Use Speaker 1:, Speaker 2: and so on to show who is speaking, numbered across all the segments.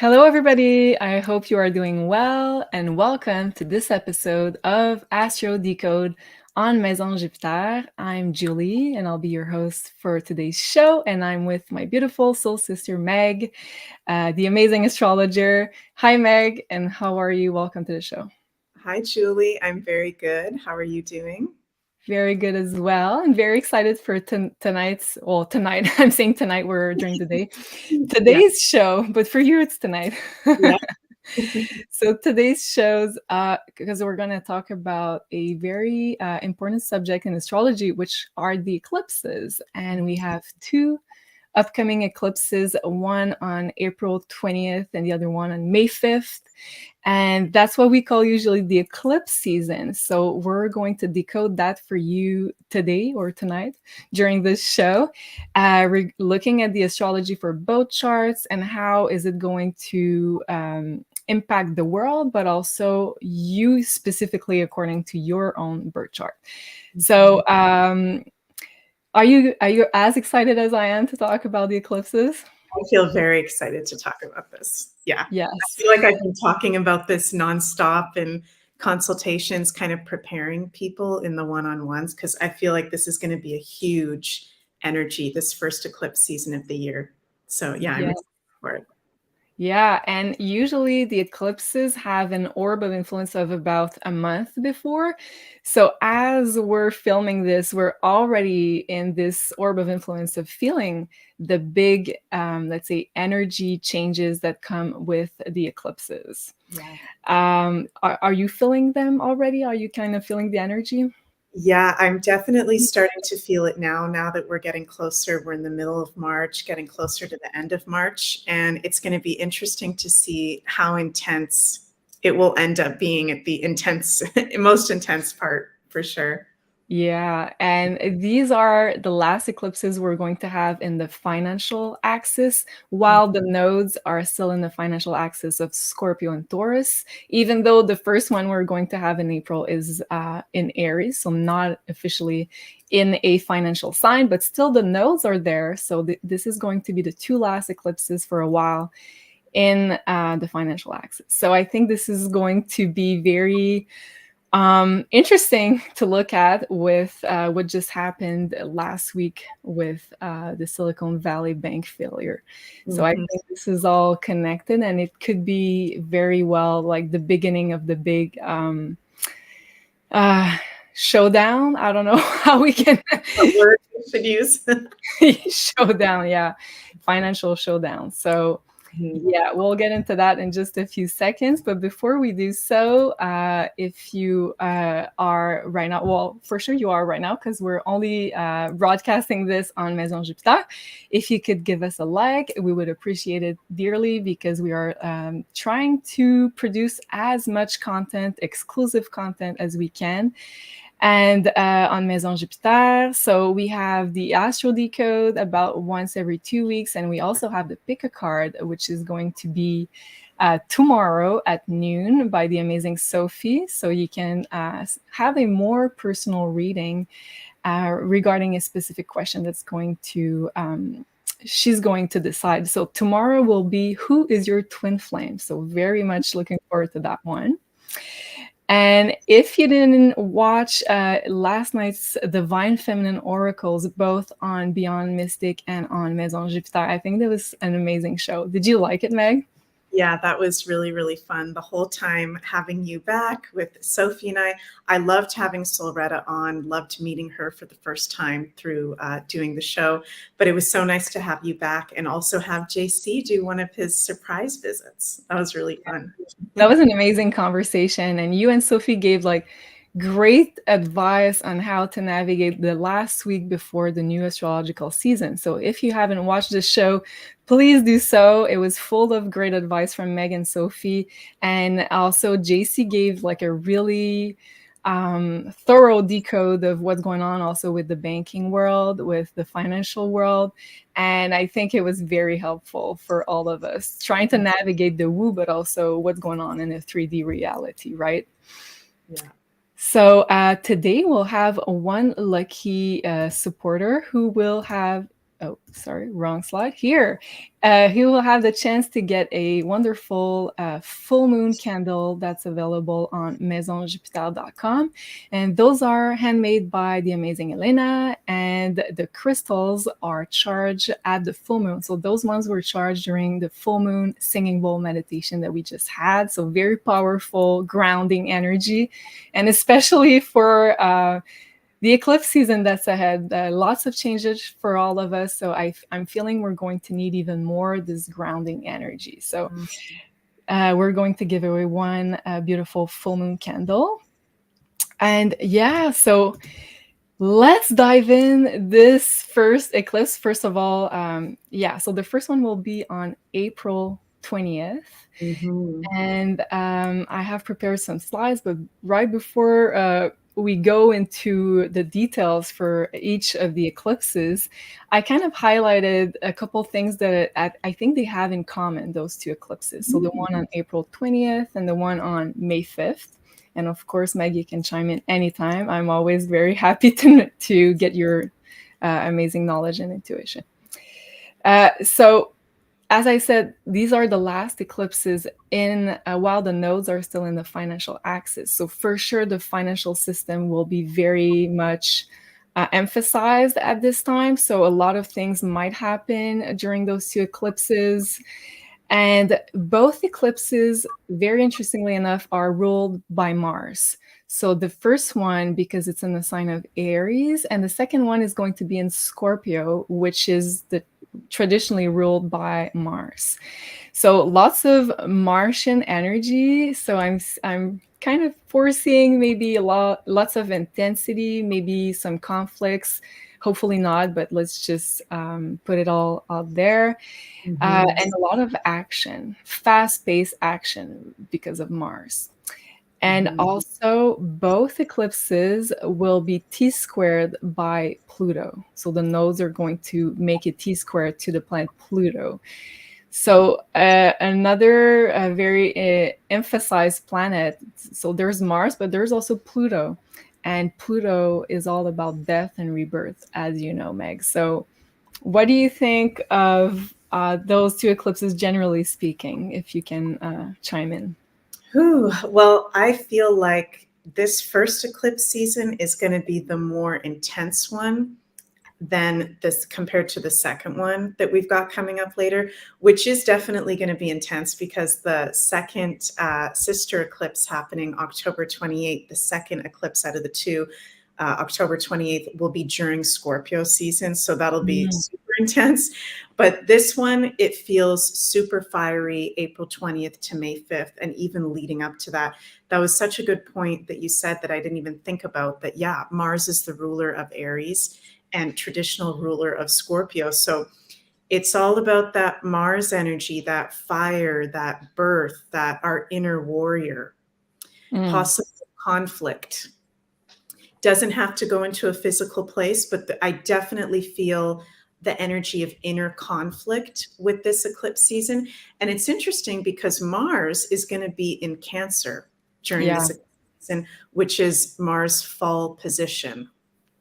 Speaker 1: Hello, everybody. I hope you are doing well, and welcome to this episode of Astro Decode on Maison Jupiter. I'm Julie, and I'll be your host for today's show. And I'm with my beautiful soul sister, Meg, the amazing astrologer. Hi, Meg, and how are you? Welcome to the show.
Speaker 2: Hi, Julie. I'm very good. How are you doing?
Speaker 1: Very good as well, and very excited for tonight's. Well, tonight. I'm saying tonight. We're during the day.
Speaker 2: Yeah.
Speaker 1: Today's show, but for you, it's tonight.
Speaker 2: Yeah.
Speaker 1: So today's shows, because we're going to talk about a very important subject in astrology, which are the eclipses. And we have two upcoming eclipses, one on April 20th and the other one on May 5th. And that's what we call usually the eclipse season. So we're going to decode that for you today or tonight during this show. We're looking at the astrology for both charts and how is it going to impact the world, but also you specifically according to your own birth chart. So are you as excited as I am to talk about the eclipses?
Speaker 2: I feel very excited to talk about this. Yeah. I
Speaker 1: Yes.
Speaker 2: feel like I've been talking about this nonstop in consultations, kind of preparing people in the one-on-ones, because I feel like this is going to be a huge energy this first eclipse season of the year. So, yeah, I'm
Speaker 1: Yeah.
Speaker 2: excited for it.
Speaker 1: Yeah, and usually the eclipses have an orb of influence of about a month before. So as we're filming this, we're already in this orb of influence of feeling the big, let's say, energy changes that come with the eclipses.
Speaker 2: Yeah.
Speaker 1: Are you feeling them already? Are you kind of feeling the energy?
Speaker 2: Yeah, I'm definitely starting to feel it now that we're getting closer. We're in the middle of March, getting closer to the end of March. And it's going to be interesting to see how intense it will end up being at the intense, most intense part for sure.
Speaker 1: Yeah, and these are the last eclipses we're going to have in the financial axis, while the nodes are still in the financial axis of Scorpio and Taurus, even though the first one we're going to have in April is in Aries, so not officially in a financial sign, but still the nodes are there. So this is going to be the two last eclipses for a while in the financial axis. So I think this is going to be very interesting to look at with what just happened last week with the Silicon Valley Bank failure. So I
Speaker 2: Mhm.
Speaker 1: think this is all connected, and it could be very well like the beginning of the big uh, showdown. I don't know how we can
Speaker 2: What word we should use?
Speaker 1: showdown, yeah, financial showdown. So
Speaker 2: Mhm.
Speaker 1: yeah, we'll get into that in just a few seconds. But before we do so, if you are right now, well, for sure you are right now because we're only broadcasting this on Maison Jupiter. If you could give us a like, we would appreciate it dearly because we are trying to produce as much content, exclusive content as we can. And on Maison Jupiter, so we have the Astro Decode about once every 2 weeks, and we also have the Pick a Card, which is going to be tomorrow at noon by the amazing Sophie. So you can have a more personal reading regarding a specific question that's going to she's going to decide. So tomorrow will be who is your twin flame. So very much looking forward to that one. And if you didn't watch last night's Divine Feminine Oracles, both on Beyond Mystic and on Maison Jupiter, I think that was an amazing show. Did you like it, Meg?
Speaker 2: Yeah, that was really, really fun. The whole time having you back with Sophie and I loved having Solretta on, loved meeting her for the first time through doing the show. But it was so nice to have you back and also have JC do one of his surprise visits. That was really fun.
Speaker 1: That was an amazing conversation. And you and Sophie gave like great advice on how to navigate the last week before the new astrological season. So if you haven't watched the show, please do so. It was full of great advice from Meg and Sophie. And also JC gave like a really thorough decode of what's going on also with the banking world, with the financial world. And I think it was very helpful for all of us trying to navigate the woo, but also what's going on in a 3D reality, right?
Speaker 2: Yeah.
Speaker 1: So today we'll have one lucky supporter who will have oh, sorry, wrong slide here. He will have the chance to get a wonderful full moon candle that's available on maisonjupiter.com. And those are handmade by the amazing Elena, and the crystals are charged at the full moon. So those ones were charged during the full moon singing bowl meditation that we just had. So very powerful, grounding energy. And especially for the eclipse season that's ahead, lots of changes for all of us. So I'm feeling we're going to need even more this grounding energy. So we're going to give away one beautiful full moon candle. And yeah, so let's dive in this first eclipse. First of all, yeah, so the first one will be on April 20th.
Speaker 2: Mm-hmm.
Speaker 1: And I have prepared some slides, but right before we go into the details for each of the eclipses, I kind of highlighted a couple things that I think they have in common, those two eclipses. So the one on April 20th and the one on May 5th. And of course, Meg, you can chime in anytime. I'm always very happy to get your amazing knowledge and intuition. So as I said, these are the last eclipses in while the nodes are still in the financial axis. So for sure, the financial system will be very much emphasized at this time. So a lot of things might happen during those two eclipses. And both eclipses, very interestingly enough, are ruled by Mars. So the first one, because it's in the sign of Aries, and the second one is going to be in Scorpio, which is traditionally ruled by Mars. So lots of Martian energy. So I'm kind of foreseeing maybe lots of intensity, maybe some conflicts. Hopefully not, but let's just put it all out there. And a lot of action, fast-paced action because of Mars. And also, both eclipses will be T-squared by Pluto. So the nodes are going to make it T-squared to the planet Pluto. So another very emphasized planet. So there's Mars, but there's also Pluto. And Pluto is all about death and rebirth, as you know, Meg. So what do you think of those two eclipses, generally speaking, if you can chime in?
Speaker 2: Well, I feel like this first eclipse season is going to be the more intense one than this compared to the second one that we've got coming up later, which is definitely going to be intense because the second sister eclipse happening October 28th, the second eclipse out of the two, October 28th, will be during Scorpio season. So that'll be super intense. But this one, it feels super fiery, April 20th to May 5th, and even leading up to that. That was such a good point that you said that I didn't even think about, that, yeah, Mars is the ruler of Aries and traditional ruler of Scorpio. So it's all about that Mars energy, that fire, that birth, that our inner warrior, possible conflict. Doesn't have to go into a physical place, but I definitely feel the energy of inner conflict with this eclipse season. And it's interesting because Mars is going to be in Cancer during this eclipse season, which is Mars' fall position,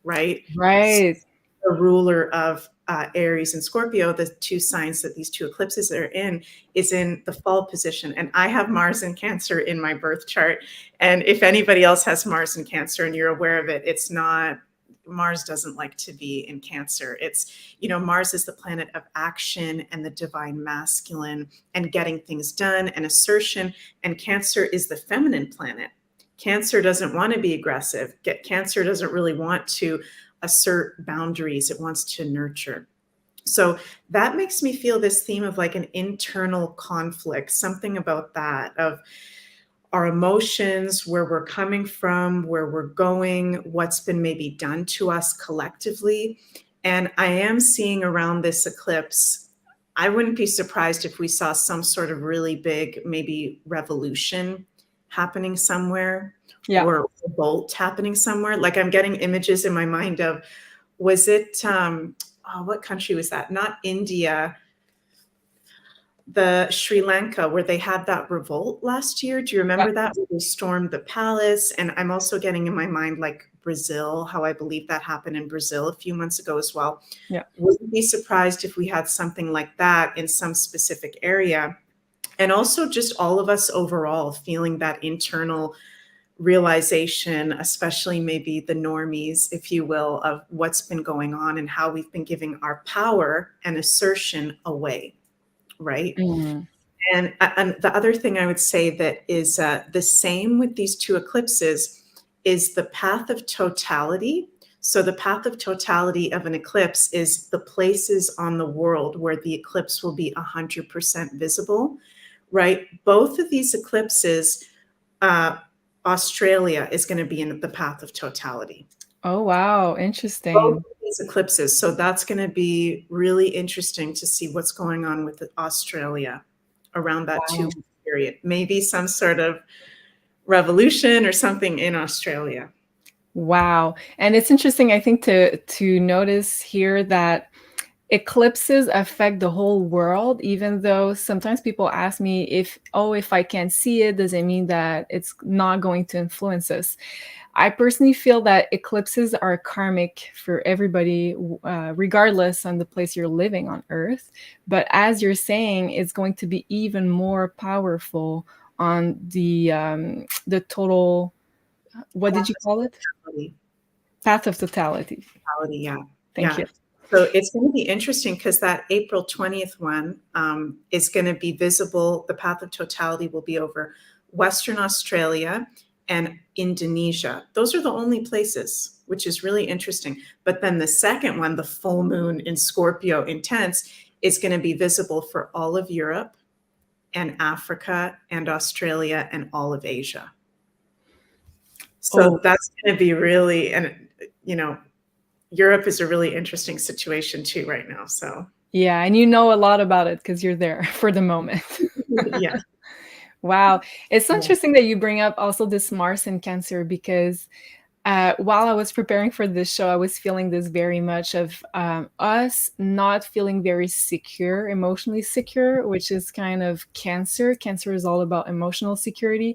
Speaker 2: right?
Speaker 1: Right.
Speaker 2: So the ruler of Aries and Scorpio, the two signs that these two eclipses are in, is in the fall position. And I have Mars in Cancer in my birth chart. And if anybody else has Mars in Cancer and you're aware of it, it's not, Mars doesn't like to be in Cancer. It's, you know, Mars is the planet of action and the divine masculine and getting things done and assertion. And Cancer is the feminine planet. Cancer doesn't want to be aggressive. Cancer doesn't really want to assert boundaries. It wants to nurture. So that makes me feel this theme of like an internal conflict, something about that, of our emotions, where we're coming from, where we're going, what's been maybe done to us collectively. And I am seeing around this eclipse, I wouldn't be surprised if we saw some sort of really big, maybe revolution happening somewhere, or revolt happening somewhere. Like I'm getting images in my mind of, was it, what country was that? Not India, the Sri Lanka, where they had that revolt last year. Do you remember that? Where they stormed the palace? And I'm also getting in my mind like Brazil, how I believe that happened in Brazil a few months ago as well.
Speaker 1: Yeah.
Speaker 2: Wouldn't be surprised if we had something like that in some specific area. And also just all of us overall feeling that internal realization, especially maybe the normies, if you will, of what's been going on and how we've been giving our power and assertion away, right?
Speaker 1: Mm.
Speaker 2: And the other thing I would say that is the same with these two eclipses is the path of totality. So the path of totality of an eclipse is the places on the world where the eclipse will be 100% visible, right? Both of these eclipses, Australia is going to be in the path of totality.
Speaker 1: Oh, wow.
Speaker 2: Both
Speaker 1: Interesting.
Speaker 2: of these eclipses. So that's going to be really interesting to see what's going on with Australia around that
Speaker 1: Wow.
Speaker 2: 2 week period. Maybe some sort of revolution or something in Australia.
Speaker 1: Wow. And it's interesting, I think, to notice here that eclipses affect the whole world, even though sometimes people ask me if I can't see it, does it mean that it's not going to influence us? I personally feel that eclipses are karmic for everybody, regardless on the place you're living on Earth. But as you're saying, it's going to be even more powerful on the total. What did you call it? Path of totality.
Speaker 2: Yeah.
Speaker 1: Thank you.
Speaker 2: So it's going to be interesting because that April 20th one is going to be visible. The path of totality will be over Western Australia and Indonesia. Those are the only places, which is really interesting. But then the second one, the full moon in Scorpio intense, is going to be visible for all of Europe and Africa and Australia and all of Asia. So that's going to be really, and Europe is a really interesting situation too right now. So
Speaker 1: yeah, and you know a lot about it because you're there for the moment.
Speaker 2: Yeah.
Speaker 1: Wow. It's so interesting that you bring up also this Mars in Cancer because while I was preparing for this show, I was feeling this very much of us not feeling very secure, emotionally secure, which is kind of Cancer. Cancer is all about emotional security.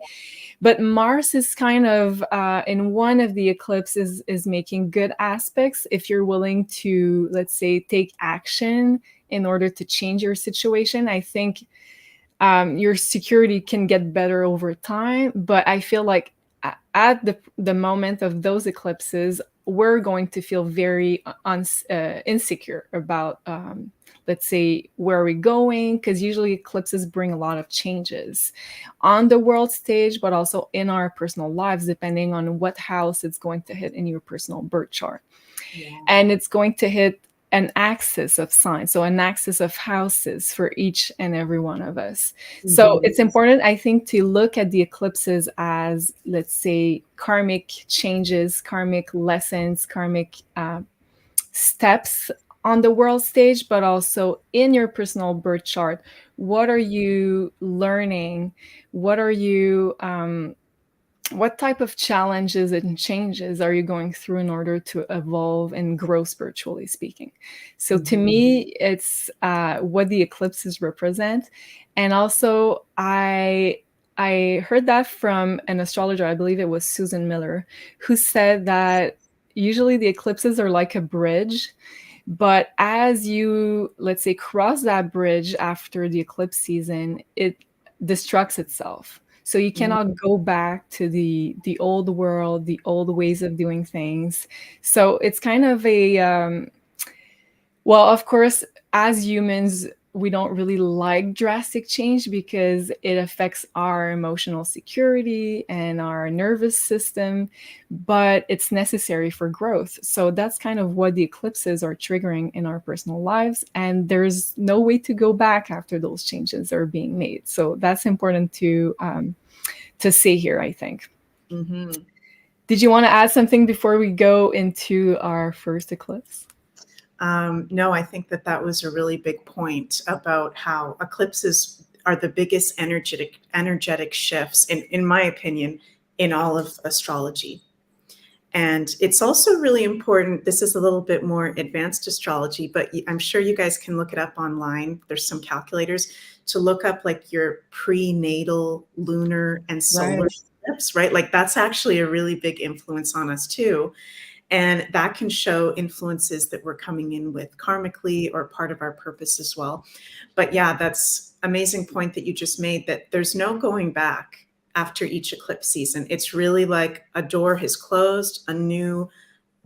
Speaker 1: But Mars is kind of in one of the eclipses is making good aspects if you're willing to, let's say, take action in order to change your situation. I think your security can get better over time. But I feel like at the moment of those eclipses, we're going to feel very insecure about, let's say, where are we going? Because usually eclipses bring a lot of changes on the world stage, but also in our personal lives, depending on what house it's going to hit in your personal birth chart. Yeah. And it's going to hit an axis of signs, so an axis of houses for each and every one of us. Mm-hmm. So it's important, I think, to look at the eclipses as, let's say, karmic changes, karmic lessons, karmic steps on the world stage, but also in your personal birth chart. What are you learning? What are you what type of challenges and changes are you going through in order to evolve and grow spiritually speaking? So to me, it's what the eclipses represent. And also I heard that from an astrologer, I believe it was Susan Miller, who said that usually the eclipses are like a bridge, but as you, let's say, cross that bridge after the eclipse season, it destructs itself. So you cannot go back to the old world, the old ways of doing things. So it's kind of a, well, of course, as humans, we don't really like drastic change because it affects our emotional security and our nervous system, but it's necessary for growth. So that's kind of what the eclipses are triggering in our personal lives. And there's no way to go back after those changes are being made. So that's important to say here, I think. Mm-hmm. Did you want to add something before we go into our first eclipse?
Speaker 2: No, I think that was a really big point about how eclipses are the biggest energetic shifts, in my opinion, in all of astrology. And it's also really important. This is a little bit more advanced astrology, but I'm sure you guys can look it up online. There's some calculators to look up like your prenatal lunar and solar eclipse, right? Like that's actually a really big influence on us too. And that can show influences that we're coming in with karmically or part of our purpose as well. But yeah, that's amazing point that you just made, that there's no going back after each eclipse season. It's really like a door has closed, a new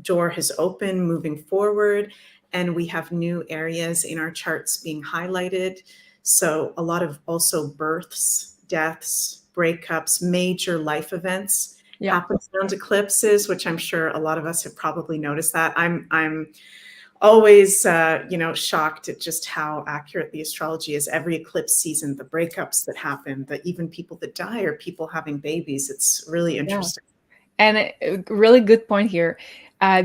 Speaker 2: door has opened, moving forward, and we have new areas in our charts being highlighted. So a lot of also births, deaths, breakups, major life events
Speaker 1: Yeah.
Speaker 2: happen around eclipses, which I'm sure a lot of us have probably noticed that. I'm always shocked at just how accurate the astrology is. Every eclipse season, the breakups that happen, the even people that die or people having babies. It's really
Speaker 1: Yeah.
Speaker 2: interesting.
Speaker 1: And a really good point here.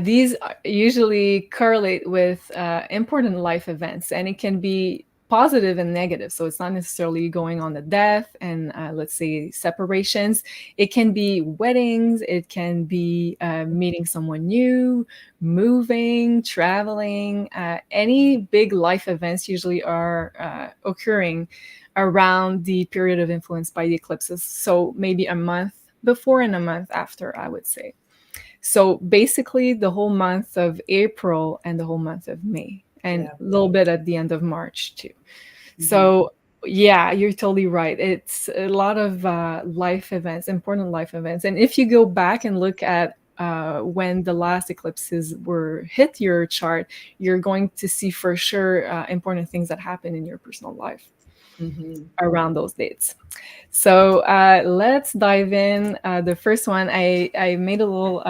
Speaker 1: These usually correlate with important life events, and it can be positive and negative. So it's not necessarily going on the death and let's say separations. It can be weddings. It can be meeting someone new, moving, traveling. Any big life events usually are occurring around the period of influence by the eclipses. So maybe a month before and a month after, I would say. So basically, the whole month of April and the whole month of May, and
Speaker 2: Yeah.
Speaker 1: a little bit at the end of March, too.
Speaker 2: Mhm.
Speaker 1: So, yeah, you're totally right. It's a lot of life events, important life events. And if you go back and look at when the last eclipses were hit your chart, you're going to see for sure important things that happen in your personal life
Speaker 2: Mhm.
Speaker 1: around those dates. So let's dive in. The first one, I made a little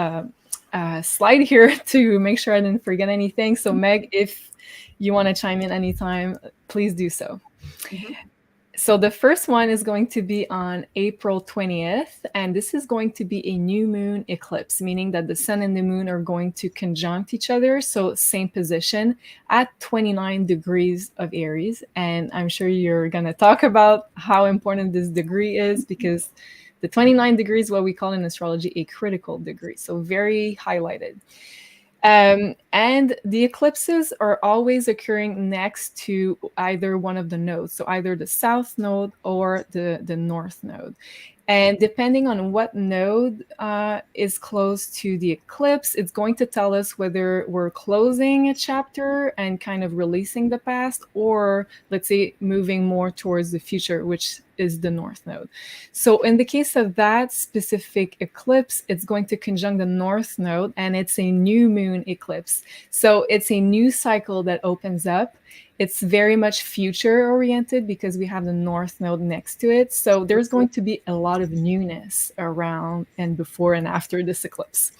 Speaker 1: slide here to make sure I didn't forget anything. So Meg, if you want to chime in anytime, please do so.
Speaker 2: Mhm.
Speaker 1: So the first one is going to be on April 20th, and this is going to be a new moon eclipse, meaning that the sun and the moon are going to conjunct each other, so same position at 29 degrees of Aries. And I'm sure you're going to talk about how important this degree is, because the 29 degrees is what we call in astrology a critical degree, so very highlighted. And the eclipses are always occurring next to either one of the nodes, so either the south node or the north node. And depending on what node is close to the eclipse, it's going to tell us whether we're closing a chapter and kind of releasing the past, or let's say moving more towards the future, which is the north node. So in the case of that specific eclipse, it's going to conjunct the north node, and it's a new moon eclipse. So it's a new cycle that opens up. It's very much future oriented because we have the north node next to it. So there's going to be a lot of newness around and before and after this eclipse.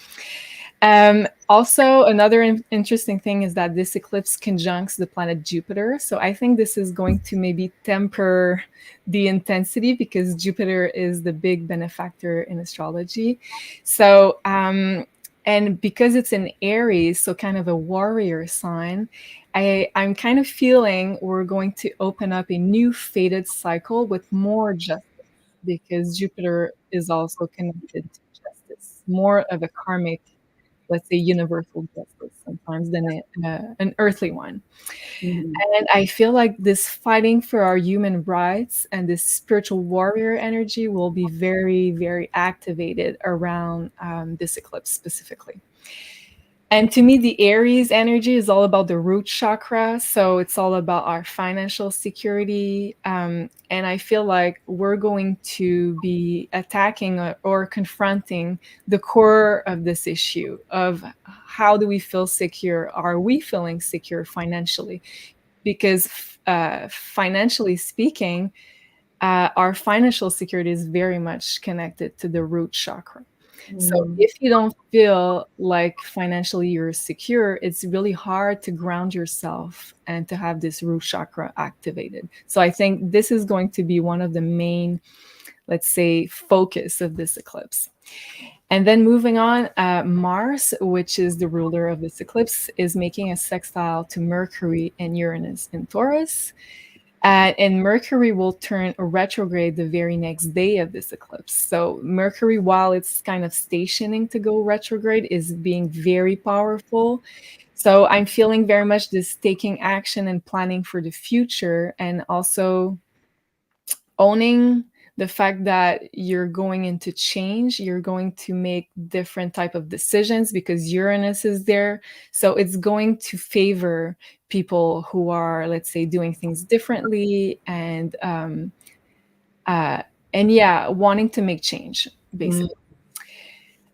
Speaker 1: Also, another interesting thing is that this eclipse conjuncts the planet Jupiter. So I think this is going to maybe temper the intensity because Jupiter is the big benefactor in astrology. So, and because it's in Aries, so kind of a warrior sign, I'm kind of feeling we're going to open up a new fated cycle with more justice because Jupiter is also connected to justice, more of a karmic, let's say, universal justice sometimes than an earthly one.
Speaker 2: Mhm.
Speaker 1: And I feel like this fighting for our human rights and this spiritual warrior energy will be very, very activated around this eclipse specifically. And to me, the Aries energy is all about the root chakra. So it's all about our financial security. And I feel like we're going to be attacking or confronting the core of this issue of how do we feel secure? Are we feeling secure financially? Because financially speaking, our financial security is very much connected to the root chakra. So
Speaker 2: Mm.
Speaker 1: if you don't feel like financially you're secure, it's really hard to ground yourself and to have this root chakra activated. So I think this is going to be one of the main, let's say, focus of this eclipse. And then moving on, Mars, which is the ruler of this eclipse, is making a sextile to Mercury and Uranus in Taurus. And Mercury will turn retrograde the very next day of this eclipse. So Mercury, while it's kind of stationing to go retrograde, is being very powerful. So I'm feeling very much this taking action and planning for the future, and also owning the fact that you're going into change, you're going to make different type of decisions because Uranus is there. So it's going to favor people who are, let's say, doing things differently uh, and yeah, wanting to make change,
Speaker 2: Mm.
Speaker 1: basically.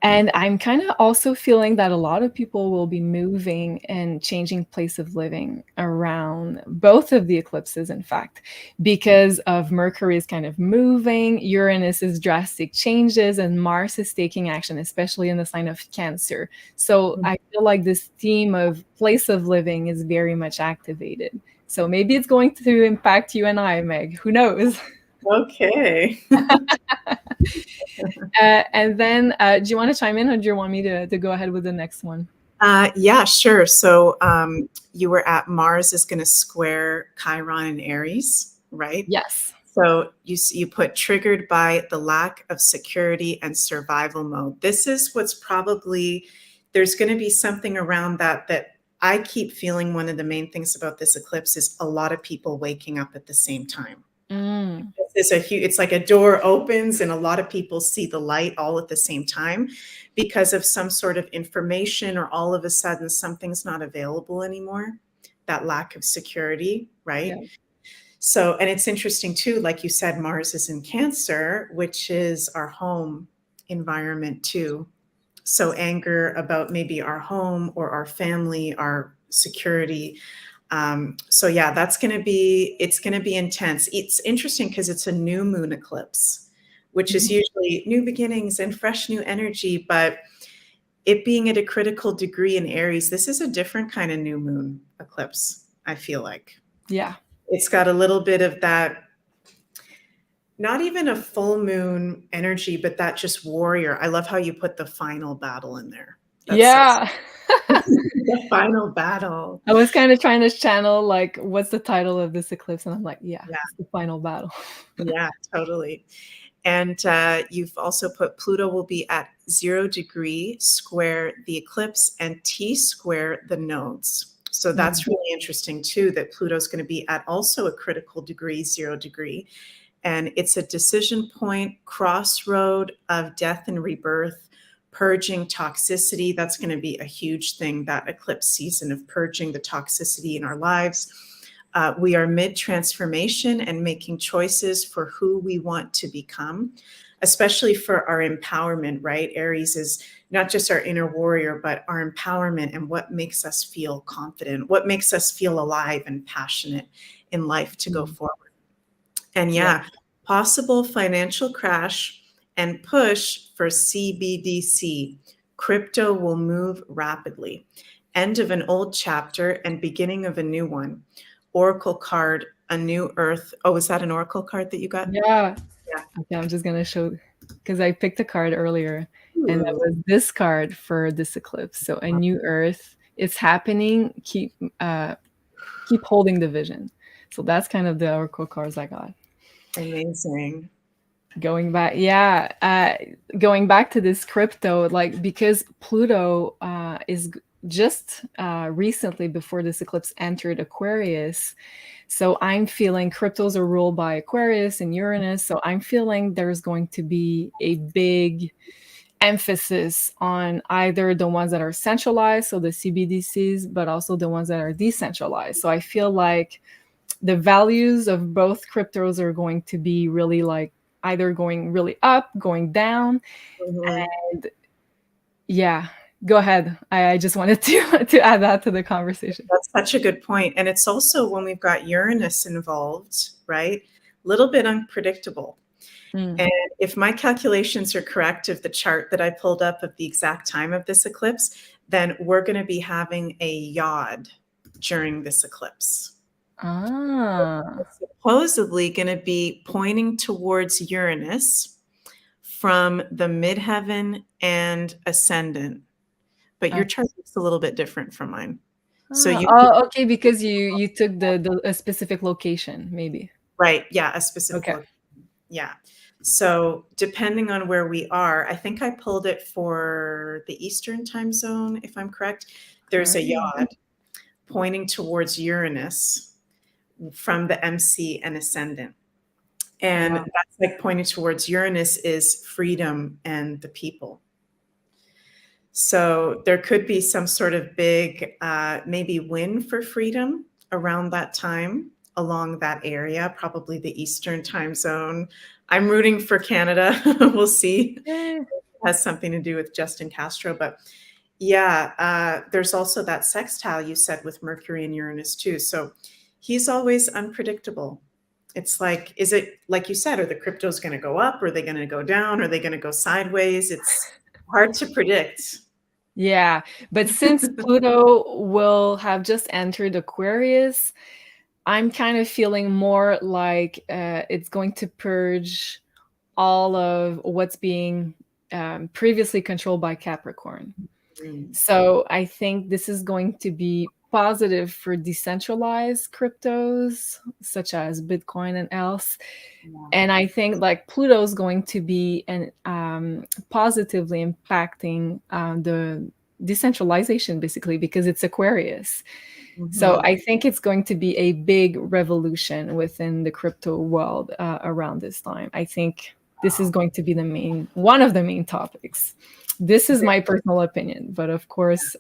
Speaker 1: And I'm kind of also feeling that a lot of people will be moving and changing place of living around both of the eclipses, in fact, because of Mercury is kind of moving, Uranus is drastic changes, and Mars is taking action, especially in the sign of Cancer. So I feel like this theme of place of living is very much activated. So maybe it's going to impact you and I, Meg. Who knows?
Speaker 2: Okay.
Speaker 1: And then, do you want to chime in, or do you want me to go ahead with the next one?
Speaker 2: Yeah, sure. So you were at Mars is going to square Chiron and Aries, right?
Speaker 1: Yes.
Speaker 2: So you put triggered by the lack of security and survival mode. This is what's probably, there's going to be something around that I keep feeling one of the main things about this eclipse is a lot of people waking up at the same time.
Speaker 1: Mm.
Speaker 2: It's like a door opens and a lot of people see the light all at the same time because of some sort of information, or all of a sudden something's not available anymore. That lack of security, right?
Speaker 1: Yeah.
Speaker 2: So, and it's interesting too, like you said, Mars is in Cancer, which is our home environment too. So anger about maybe our home or our family, our security. So yeah, it's going to be intense. It's interesting because it's a new moon eclipse, which is usually new beginnings and fresh new energy. But it being at a critical degree in Aries, this is a different kind of new moon eclipse, I feel like.
Speaker 1: Yeah.
Speaker 2: It's got a little bit of that, not even a full moon energy, but that just warrior. I love how you put the final battle in there. That's so
Speaker 1: Yeah.
Speaker 2: the final battle.
Speaker 1: I was kind of trying to channel, like, what's the title of this eclipse? And I'm like, yeah,
Speaker 2: Yeah,
Speaker 1: it's the final battle.
Speaker 2: yeah, totally. And you've also put Pluto will be at 0 degree square the eclipse and T square the nodes. So that's really interesting too, that Pluto's going to be at also a critical degree, 0 degree. And it's a decision point, crossroad of death and rebirth, purging toxicity. That's going to be a huge thing, that eclipse season of purging the toxicity in our lives. We are mid-transformation and making choices for who we want to become, especially for our empowerment, right? Aries is not just our inner warrior, but our empowerment and what makes us feel confident, what makes us feel alive and passionate in life to go forward. And yeah, possible financial crash and push for CBDC. Crypto will move rapidly. End of an old chapter and beginning of a new one. Oracle card, a new earth. Oh, is that an oracle card that you got?
Speaker 1: Yeah.
Speaker 2: Yeah.
Speaker 1: Okay, I'm just gonna show, because I picked a card earlier, and that
Speaker 2: Ooh.
Speaker 1: was this card for this eclipse. So a new Earth, it's happening. Keep holding the vision. So that's kind of the oracle cards I got.
Speaker 2: Amazing.
Speaker 1: Going back, yeah, going back to this crypto, like, because Pluto just recently, before this eclipse, entered Aquarius. So I'm feeling cryptos are ruled by Aquarius and Uranus. So I'm feeling there's going to be a big emphasis on either the ones that are centralized, so the CBDCs, but also the ones that are decentralized. So I feel like the values of both cryptos are going to be really, like, either going really up, going down.
Speaker 2: Mhm.
Speaker 1: And yeah, go ahead. I just wanted to add that to the conversation.
Speaker 2: That's such a good point. And it's also when we've got Uranus involved, right? A little bit unpredictable.
Speaker 1: Mm.
Speaker 2: And if my calculations are correct of the chart that I pulled up of the exact time of this eclipse, then we're going to be having a yod during this eclipse.
Speaker 1: Ah.
Speaker 2: It's supposedly going to be pointing towards Uranus from the midheaven and ascendant. But your chart looks a little bit different from mine. So you can,
Speaker 1: Oh, okay, because you took the a specific location, maybe.
Speaker 2: right, yeah, a specific
Speaker 1: Okay.
Speaker 2: location. Yeah. So depending on where we are, I think I pulled it for the Eastern time zone, if I'm correct. There's a
Speaker 1: Oh.
Speaker 2: yod pointing towards Uranus from the MC and ascendant. And
Speaker 1: Wow.
Speaker 2: that's like pointing towards Uranus is freedom and the people. So there could be some sort of big, maybe win for freedom around that time along that area, probably the Eastern time zone. I'm rooting for Canada. We'll see.
Speaker 1: Yeah.
Speaker 2: It has something to do with Justin Castro. But yeah, there's also that sextile you said with Mercury and Uranus too. So he's always unpredictable. It's like, is it like you said, are the cryptos going to go up? Are they going to go down? Are they going to go sideways? It's hard to predict.
Speaker 1: Yeah, but since Pluto will have just entered Aquarius, I'm kind of feeling more like it's going to purge all of what's being previously controlled by Capricorn.
Speaker 2: Mm.
Speaker 1: So I think this is going to be positive for decentralized cryptos such as Bitcoin and else.
Speaker 2: Yeah.
Speaker 1: And I think like Pluto is going to be positively impacting the decentralization basically because it's Aquarius. So
Speaker 2: Mhm.
Speaker 1: I think it's going to be a big revolution within the crypto world around this time. I think this is going to be one of the main topics. This is my personal opinion, but of course,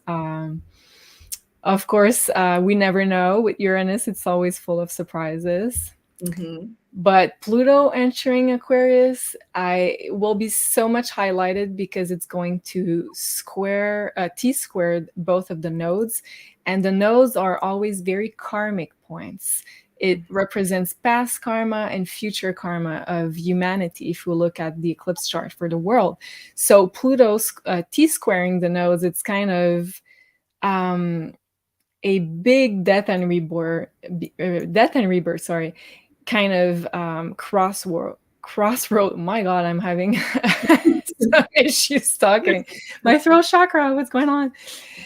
Speaker 1: we never know. With Uranus, it's always full of surprises.
Speaker 2: Mhm.
Speaker 1: But Pluto entering Aquarius, I will be so much highlighted because it's going to square T squared both of the nodes, and the nodes are always very karmic points. It represents past karma and future karma of humanity. If we look at the eclipse chart for the world, so Pluto's T squaring the nodes, it's kind of a big death and rebirth, sorry, kind of crossroad. My God, I'm having some issues talking. My throat chakra, what's going on?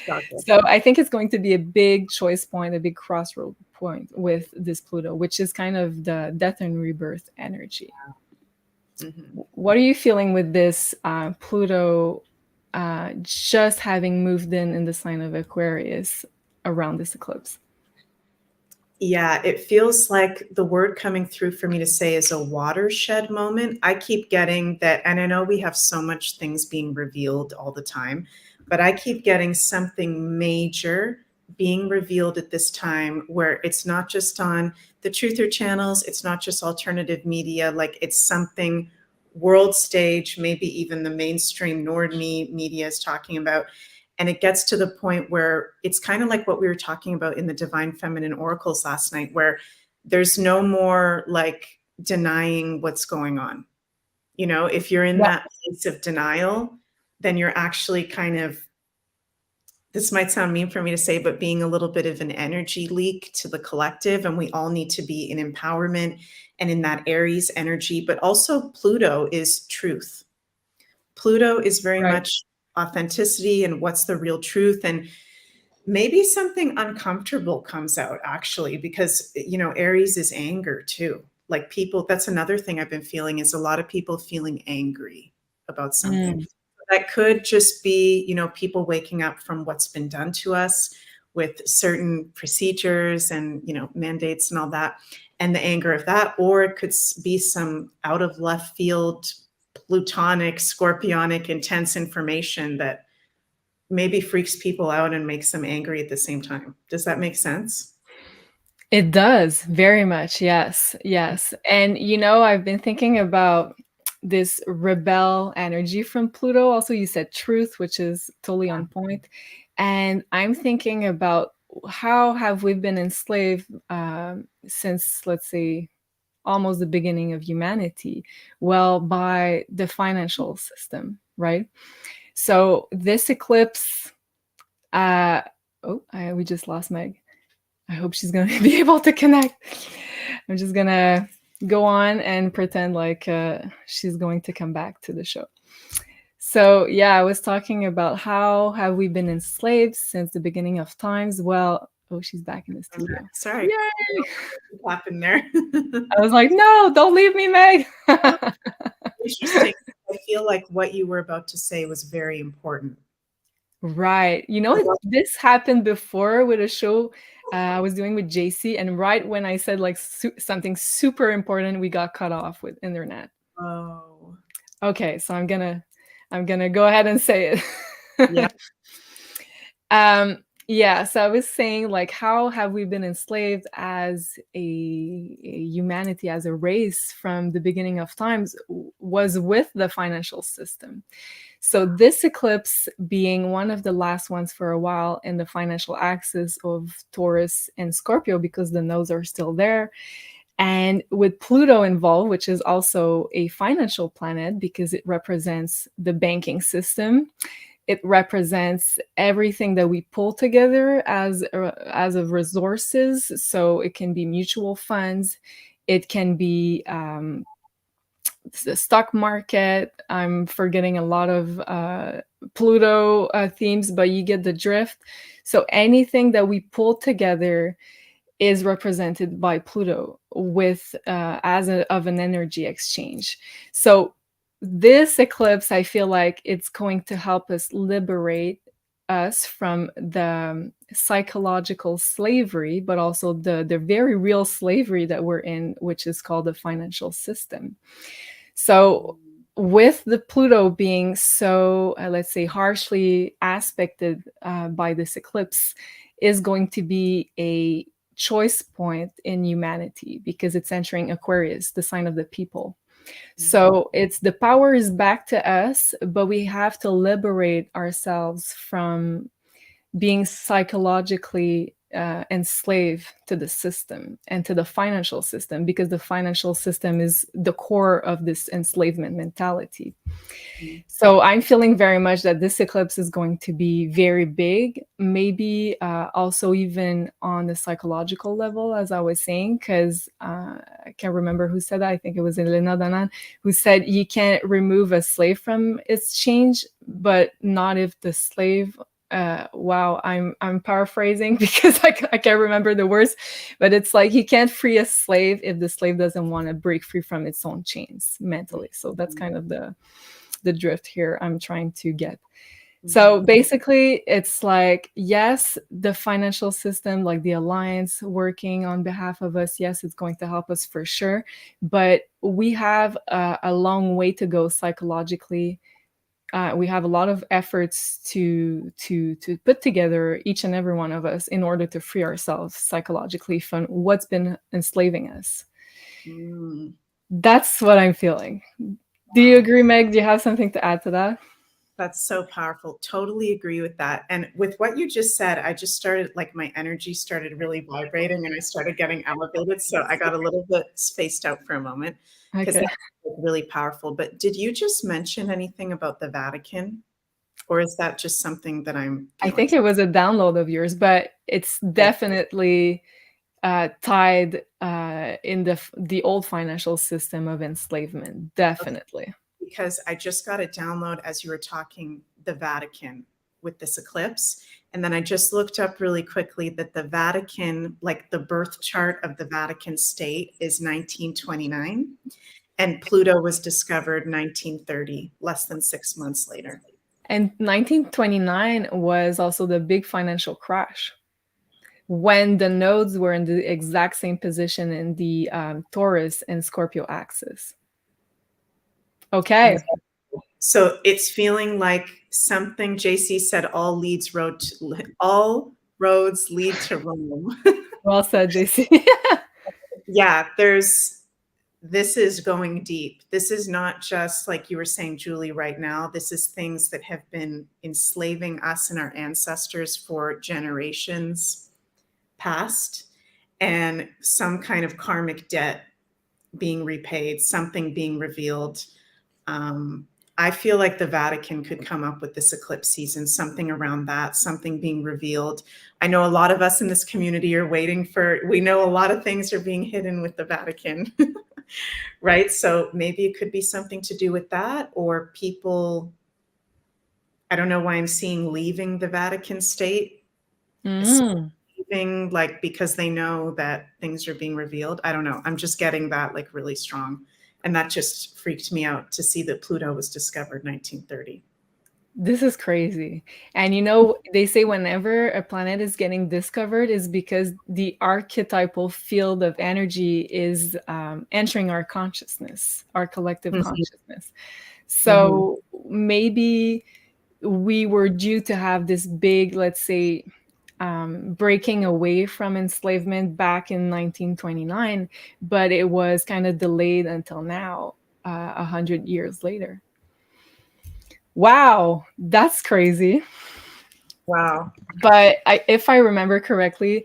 Speaker 2: Gotcha.
Speaker 1: So I think it's going to be a big choice point, a big crossroad point with this Pluto, which is kind of the death and rebirth energy.
Speaker 2: Mhm.
Speaker 1: What are you feeling with this Pluto just having moved in the sign of Aquarius around this eclipse?
Speaker 2: Yeah, it feels like the word coming through for me to say is a watershed moment. I keep getting that, and I know we have so much things being revealed all the time, but I keep getting something major being revealed at this time where it's not just on the truther channels, it's not just alternative media, like it's something world stage, maybe even the mainstream Nord media is talking about. And it gets to the point where it's kind of like what we were talking about in the Divine Feminine Oracles last night, where there's no more like denying what's going on. You know, if you're in
Speaker 1: Yeah.
Speaker 2: that place of denial, then you're actually kind of, this might sound mean for me to say, but being a little bit of an energy leak to the collective. And we all need to be in empowerment and in that Aries energy. But also, Pluto is truth. Pluto is very
Speaker 1: Right.
Speaker 2: much authenticity and what's the real truth. And maybe something uncomfortable comes out actually, because, you know, Aries is anger too. Like people, that's another thing I've been feeling is a lot of people feeling angry about something.
Speaker 1: Mm.
Speaker 2: That could just be, you know, people waking up from what's been done to us with certain procedures and, you know, mandates and all that, and the anger of that. Or it could be some out of left field, plutonic, scorpionic, intense information that maybe freaks people out and makes them angry at the same time. Does that make sense?
Speaker 1: It does very much. Yes. Yes. And, I've been thinking about this rebel energy from Pluto. Also, you said truth, which is totally on point. And I'm thinking about how have we been enslaved since, let's say, almost the beginning of humanity? Well, by the financial system, right? So this eclipse, we just lost Meg. I hope she's going to be able to connect. I'm just going to go on and pretend like she's going to come back to the show. So, yeah, I was talking about how have we been enslaved since the beginning of times. Well, she's back in the studio.
Speaker 2: Sorry.
Speaker 1: Yay!
Speaker 2: What happened there?
Speaker 1: I was like, no, don't leave me, Meg.
Speaker 2: Interesting. I feel like what you were about to say was very important.
Speaker 1: Right. This happened before with a show I was doing with JC, and right when I said like something super important, we got cut off with internet.
Speaker 2: Oh,
Speaker 1: Okay, so I'm gonna go ahead and say
Speaker 2: yeah.
Speaker 1: it. Yeah, so I was saying, like, how have we been enslaved as a humanity, as a race from the beginning of times, was with the financial system. So this eclipse being one of the last ones for a while in the financial axis of Taurus and Scorpio, because the nodes are still there. And with Pluto involved, which is also a financial planet because it represents the banking system, it represents everything that we pull together as of resources. So it can be mutual funds, it can be the stock market. I'm forgetting a lot of Pluto themes, but you get the drift. So anything that we pull together is represented by Pluto with of an energy exchange. So this eclipse, I feel like it's going to help us liberate us from the psychological slavery, but also the very real slavery that we're in, which is called the financial system. So with the Pluto being so, let's say, harshly aspected by this eclipse, is going to be a choice point in humanity because it's entering Aquarius, the sign of the people. So it's the power is back to us, but we have to liberate ourselves from being psychologically enslaved to the system and to the financial system, because the financial system is the core of this enslavement mentality. So I'm feeling very much that this eclipse is going to be very big, maybe also even on the psychological level, as I was saying, because I can't remember who said that. I think it was Elena Danan who said you can't remove a slave from its change, but not if the slave. Wow, I'm paraphrasing because I can't remember the words, but it's like he can't free a slave if the slave doesn't want to break free from its own chains mentally. So that's kind of the drift here I'm trying to get. So basically, it's like, yes, the financial system, like the alliance working on behalf of us, yes, it's going to help us for sure. But we have a long way to go psychologically. We have a lot of efforts to put together, each and every one of us, in order to free ourselves psychologically from what's been enslaving us. That's what I'm feeling. Do you agree, Meg? Do you have something to add to that?
Speaker 2: That's so powerful. Totally agree with that. And with what you just said, I just started, like, my energy started really vibrating and I started getting elevated. So I got a little bit spaced out for a moment because
Speaker 1: Okay.
Speaker 2: that's really powerful. But did you just mention anything about the Vatican? Or is that just something that I'm
Speaker 1: I
Speaker 2: feeling?
Speaker 1: think it was a download of yours, but it's definitely tied in the old financial system of enslavement. Definitely.
Speaker 2: Because I just got a download as you were talking, the Vatican with this eclipse. And then I just looked up really quickly that the Vatican, like the birth chart of the Vatican state, is 1929. And Pluto was discovered 1930, less than 6 months later.
Speaker 1: And 1929 was also the big financial crash when the nodes were in the exact same position in the Taurus and Scorpio axis. Okay.
Speaker 2: So it's feeling like something JC said, all roads lead to Rome.
Speaker 1: Well said, JC.
Speaker 2: Yeah, this is going deep. This is not just, like you were saying, Julie, right now. This is things that have been enslaving us and our ancestors for generations past, and some kind of karmic debt being repaid, something being revealed. I feel like the Vatican could come up with this eclipse season, something around that, something being revealed. I know a lot of us in this community are waiting for, we know a lot of things are being hidden with the Vatican, right? So maybe it could be something to do with that, or people, I don't know why I'm seeing leaving the Vatican state. Leaving, like, because they know that things are being revealed. I don't know. I'm just getting that, like, really strong. And that just freaked me out to see that Pluto was discovered 1930.
Speaker 1: This is crazy. And you know, they say whenever a planet is getting discovered is because the archetypal field of energy is entering our consciousness, our collective
Speaker 2: Mhm,
Speaker 1: consciousness.
Speaker 2: mhm.
Speaker 1: So maybe we were due to have this big, let's say, breaking away from enslavement back in 1929, but it was kind of delayed until now, 100 years later. Wow, that's crazy.
Speaker 2: Wow.
Speaker 1: But if I remember correctly,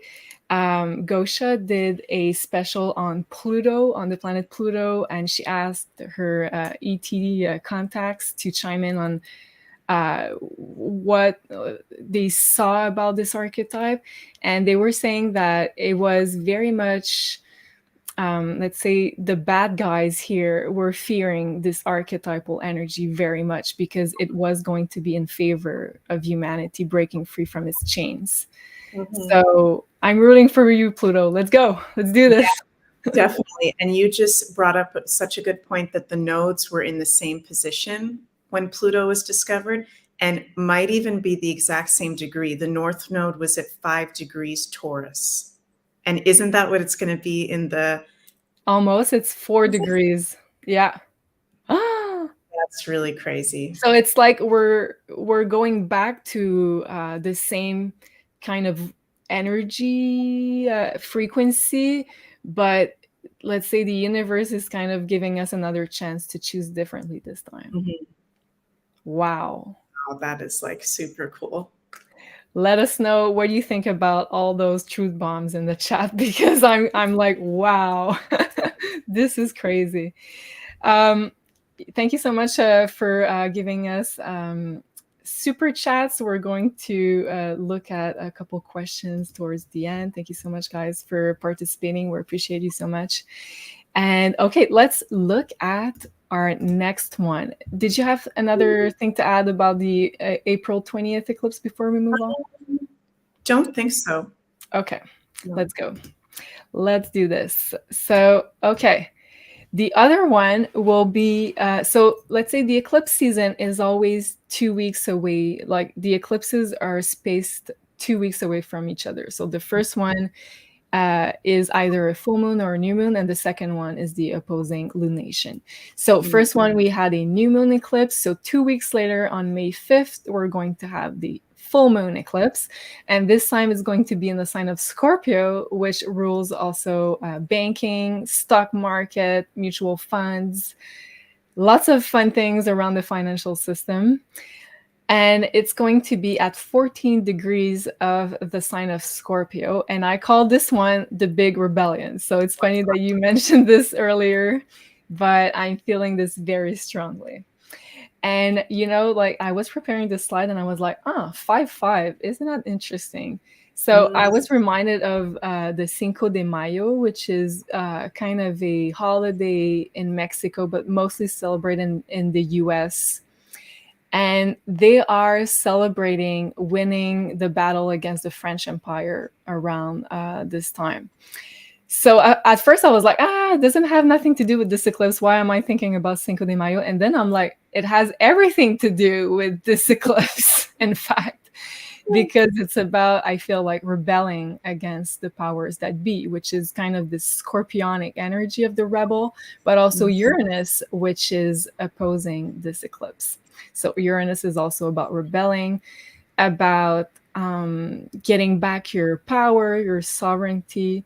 Speaker 1: Gosha did a special on Pluto, on the planet Pluto, and she asked her ET contacts to chime in on what they saw about this archetype. And they were saying that it was very much, let's say, the bad guys here were fearing this archetypal energy very much because it was going to be in favor of humanity breaking free from its chains.
Speaker 2: Mhm.
Speaker 1: So I'm rooting for you, Pluto. Let's go. Let's do
Speaker 2: Yeah,
Speaker 1: this.
Speaker 2: definitely. And you just brought up such a good point that the nodes were in the same position when Pluto was discovered and might even be the exact same degree. The north node was at 5 degrees Taurus. And isn't that what it's going to be in the?
Speaker 1: Almost. It's 4 degrees. Yeah. So
Speaker 2: That's really crazy.
Speaker 1: it's like we're going back to the same kind of energy frequency, but let's say the universe is kind of giving us another chance to choose differently this time.
Speaker 2: Mhm.
Speaker 1: Wow.
Speaker 2: Wow, that is like super cool.
Speaker 1: Let us know what you think about all those truth bombs in the chat because I'm like, wow, this is crazy. Um, Thank you so much for giving us super chats. We're going to look at a couple questions towards the end. Thank you so much, guys, for participating. We appreciate you so much. And okay, let's look at our next one. Did you have another thing to add about the April 20th eclipse before we move on?
Speaker 2: Don't think so.
Speaker 1: Okay,
Speaker 2: No.
Speaker 1: let's go. Let's do this. So, okay. The other one will be so let's say the eclipse season is always 2 weeks away. Like the eclipses are spaced 2 weeks away from each other. So the first one is either a full moon or a new moon, and the second one is the opposing lunation. So
Speaker 2: Mm.
Speaker 1: first one we had a new moon eclipse. So 2 weeks later, on May 5th, we're going to have the full moon eclipse, and this time is going to be in the sign of Scorpio, which rules also banking, stock market, mutual funds, lots of fun things around the financial system. And it's going to be at 14 degrees of the sign of Scorpio. And I call this one the big rebellion. So it's funny that you mentioned this earlier, but I'm feeling this very strongly. And you know, like I was preparing this slide and I was like, 5-5, isn't that interesting? So
Speaker 2: Mm.
Speaker 1: I was reminded of the Cinco de Mayo, which is kind of a holiday in Mexico, but mostly celebrated in the US. And they are celebrating winning the battle against the French Empire around this time. So at first I was like, it doesn't have nothing to do with this eclipse. Why am I thinking about Cinco de Mayo? And then I'm like, it has everything to do with this eclipse, in fact, because it's about, I feel like, rebelling against the powers that be, which is kind of this scorpionic energy of the rebel, but also
Speaker 2: Mm.
Speaker 1: Uranus, which is opposing this eclipse. So Uranus is also about rebelling, about getting back your power, your sovereignty.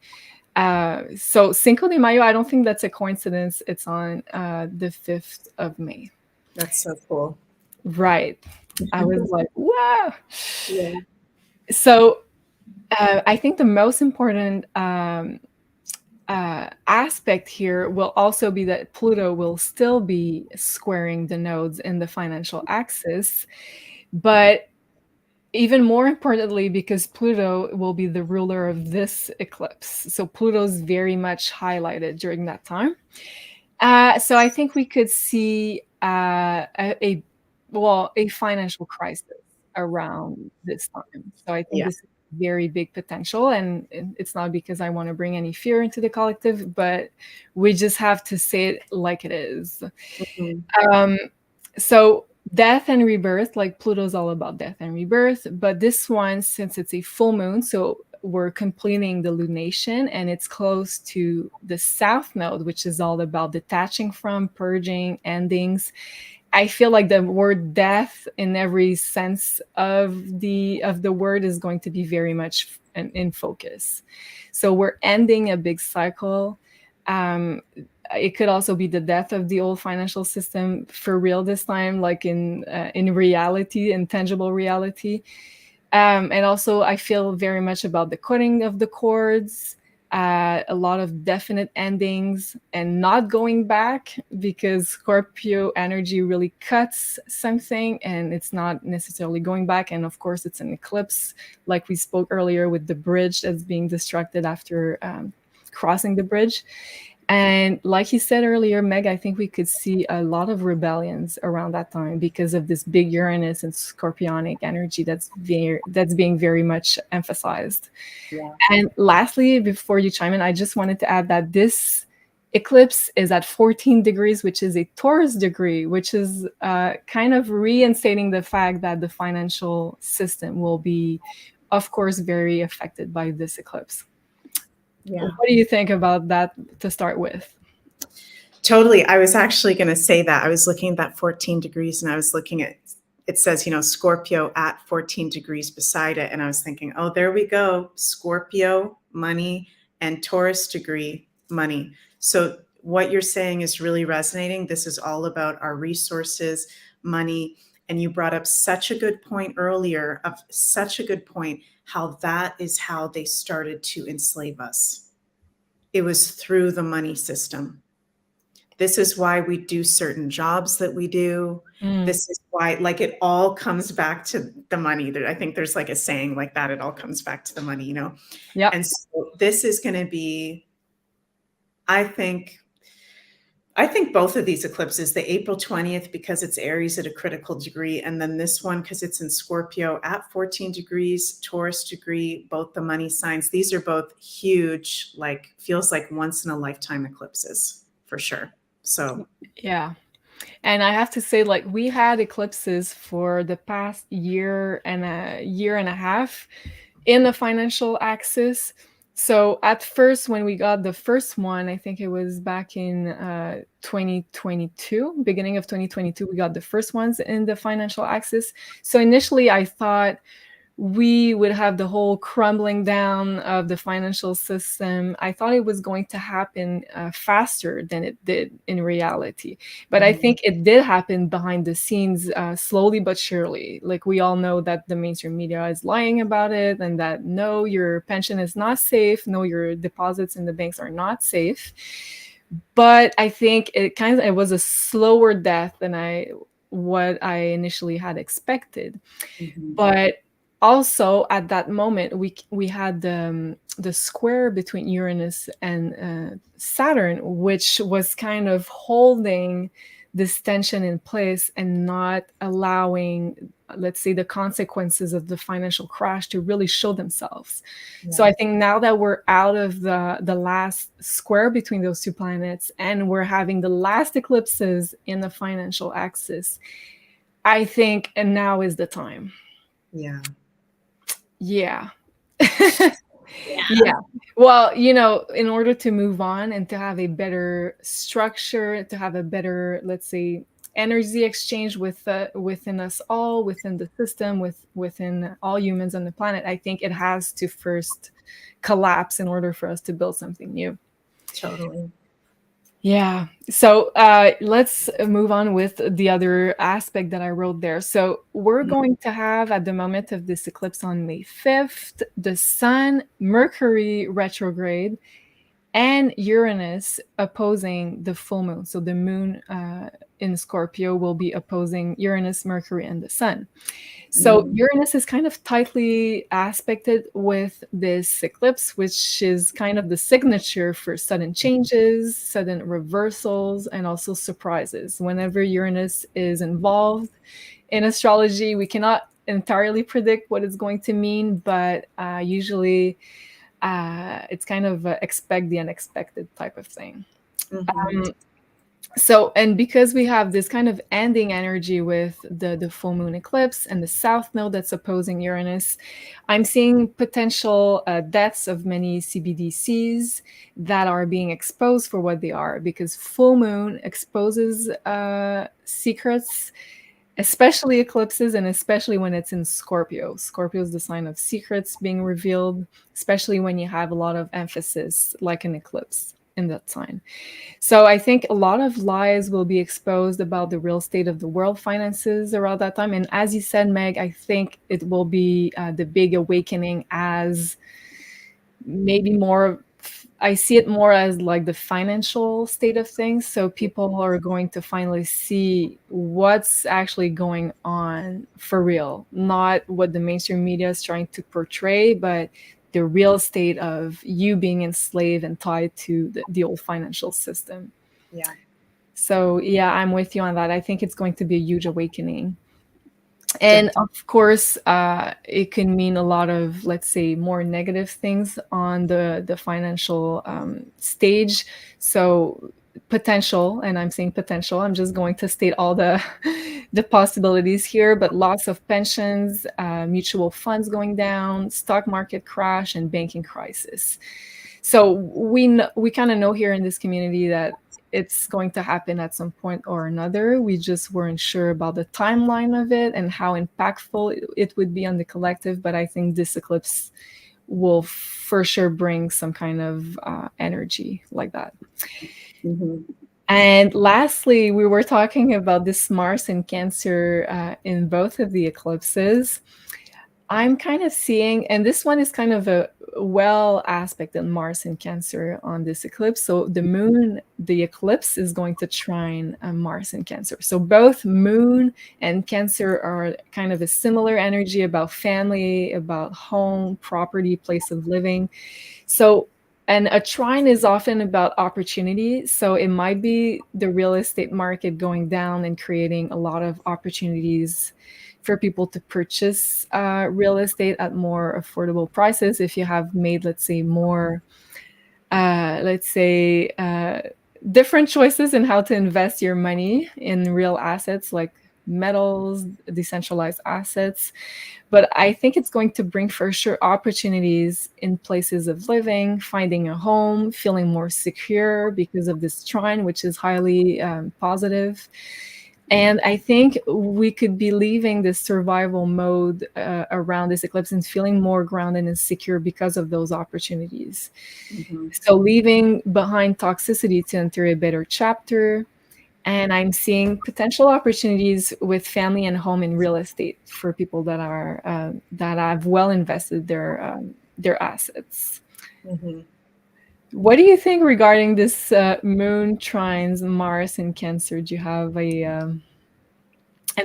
Speaker 1: So Cinco de Mayo, I don't think that's a coincidence. It's on the 5th of May.
Speaker 2: That's so cool.
Speaker 1: Right. I was like, wow.
Speaker 2: Yeah.
Speaker 1: So I think the most important aspect here will also be that Pluto will still be squaring the nodes in the financial axis, but even more importantly, because Pluto will be the ruler of this eclipse. So Pluto's very much highlighted during that time. So I think we could see a financial crisis around this time. So I think
Speaker 2: Yeah.
Speaker 1: this is very big potential, and it's not because I want to bring any fear into the collective, but we just have to say it like it is.
Speaker 2: Mhm.
Speaker 1: Um, so death and rebirth, like Pluto's all about death and rebirth, but this one, since it's a full moon, so we're completing the lunation and it's close to the south node, which is all about detaching from, purging, endings. I feel like the word death in every sense of the word is going to be very much in focus. So we're ending a big cycle. It could also be the death of the old financial system for real this time, like in reality, in tangible reality. And also, I feel very much about the cutting of the cords, a lot of definite endings and not going back, because Scorpio energy really cuts something and it's not necessarily going back. And of course, it's an eclipse, like we spoke earlier with the bridge that's being destructed after crossing the bridge. And like you said earlier, Meg, I think we could see a lot of rebellions around that time because of this big Uranus and Scorpionic energy that's being very much emphasized.
Speaker 2: Yeah.
Speaker 1: And lastly, before you chime in, I just wanted to add that this eclipse is at 14 degrees, which is a Taurus degree, which is kind of reinstating the fact that the financial system will be, of course, very affected by this eclipse.
Speaker 2: Yeah.
Speaker 1: What do you think about that to start with?
Speaker 2: Totally. I was actually going to say that. I was looking at that 14 degrees and I was looking at, it says, Scorpio at 14 degrees beside it. And I was thinking, oh, there we go. Scorpio, money, and Taurus degree, money. So what you're saying is really resonating. This is all about our resources, money. And you brought up such a good point earlier, how that is how they started to enslave us. It was through the money system. This is why we do certain jobs that we do. This is why, like, it all comes back to the money. I think there's like a saying like that. It all comes back to the money,
Speaker 1: Yeah.
Speaker 2: And so this is going to be, I think both of these eclipses, the April 20th, because it's Aries at a critical degree, and then this one, because it's in Scorpio at 14 degrees, Taurus degree, both the money signs. These are both huge, like, feels like once in a lifetime eclipses for sure. So
Speaker 1: yeah. And I have to say, like, we had eclipses for the past year and a half in the financial axis. So at first, when we got the first one, I think it was back in 2022, beginning of 2022, we got the first ones in the financial axis. So initially, I thought we would have the whole crumbling down of the financial system. I thought it was going to happen faster than it did in reality. But I think it did happen behind the scenes, slowly but surely. Like, we all know that the mainstream media is lying about it, and that no, your pension is not safe, no, your deposits in the banks are not safe. But I think it was a slower death than what I initially had expected. But also at that moment, we had the square between Uranus and Saturn, which was kind of holding this tension in place and not allowing, let's say, the consequences of the financial crash to really show themselves. Yeah. So I think now that we're out of the last square between those two planets and we're having the last eclipses in the financial axis, I think, and now is the time.
Speaker 2: Yeah.
Speaker 1: Yeah. Yeah. Well, in order to move on and to have a better structure, to have a better, let's say, energy exchange within us all, within the system, within all humans on the planet, I think it has to first collapse in order for us to build something new.
Speaker 2: Totally.
Speaker 1: Yeah. So let's move on with the other aspect that I wrote there. So we're going to have, at the moment of this eclipse on May 5th, the Sun, Mercury retrograde, and Uranus opposing the full moon. So the moon in Scorpio will be opposing Uranus, Mercury, and the Sun. So Uranus is kind of tightly aspected with this eclipse, which is kind of the signature for sudden changes, sudden reversals, and also surprises. Whenever Uranus is involved in astrology, we cannot entirely predict what it's going to mean, but usually it's kind of expect the unexpected type of thing. So, and because we have this kind of ending energy with the full moon eclipse and the south node that's opposing Uranus, I'm seeing potential deaths of many CBDCs that are being exposed for what they are, because full moon exposes secrets, especially eclipses, and especially when it's in Scorpio. Scorpio is the sign of secrets being revealed, especially when you have a lot of emphasis, like an eclipse in that sign. So I think a lot of lies will be exposed about the real state of the world finances around that time. And as you said, Meg, I think it will be the big awakening as maybe more. I see it more as like the financial state of things. So people are going to finally see what's actually going on for real, not what the mainstream media is trying to portray, but the real state of you being enslaved and tied to the old financial system.
Speaker 2: Yeah.
Speaker 1: So yeah, I'm with you on that. I think it's going to be a huge awakening. And of course, it can mean a lot of, let's say, more negative things on the financial stage. So potential, and I'm saying potential. I'm just going to state all the the possibilities here, but loss of pensions, mutual funds going down, stock market crash, and banking crisis. So we kind of know here in this community that it's going to happen at some point or another. We just weren't sure about the timeline of it and how impactful it would be on the collective. But I think this eclipse will for sure bring some kind of energy like that.
Speaker 2: Mm-hmm.
Speaker 1: And lastly, we were talking about this Mars in Cancer in both of the eclipses. I'm kind of seeing, and this one is kind of a well aspect in Mars in Cancer on this eclipse. So the moon, the eclipse is going to trine Mars in Cancer. So both moon and Cancer are kind of a similar energy about family, about home, property, place of living. So, and a trine is often about opportunity. So it might be the real estate market going down and creating a lot of opportunities for people to purchase real estate at more affordable prices if you have made, let's say, more, let's say, different choices in how to invest your money in real assets like metals, decentralized assets. But I think it's going to bring for sure opportunities in places of living, finding a home, feeling more secure because of this trine, which is highly positive. And I think we could be leaving this survival mode around this eclipse and feeling more grounded and secure because of those opportunities.
Speaker 2: Mm-hmm.
Speaker 1: So leaving behind toxicity to enter a better chapter. And I'm seeing potential opportunities with family and home in real estate for people that are that have well invested their assets.
Speaker 2: Mm-hmm.
Speaker 1: What do you think regarding this moon trines Mars in Cancer? Do you have a an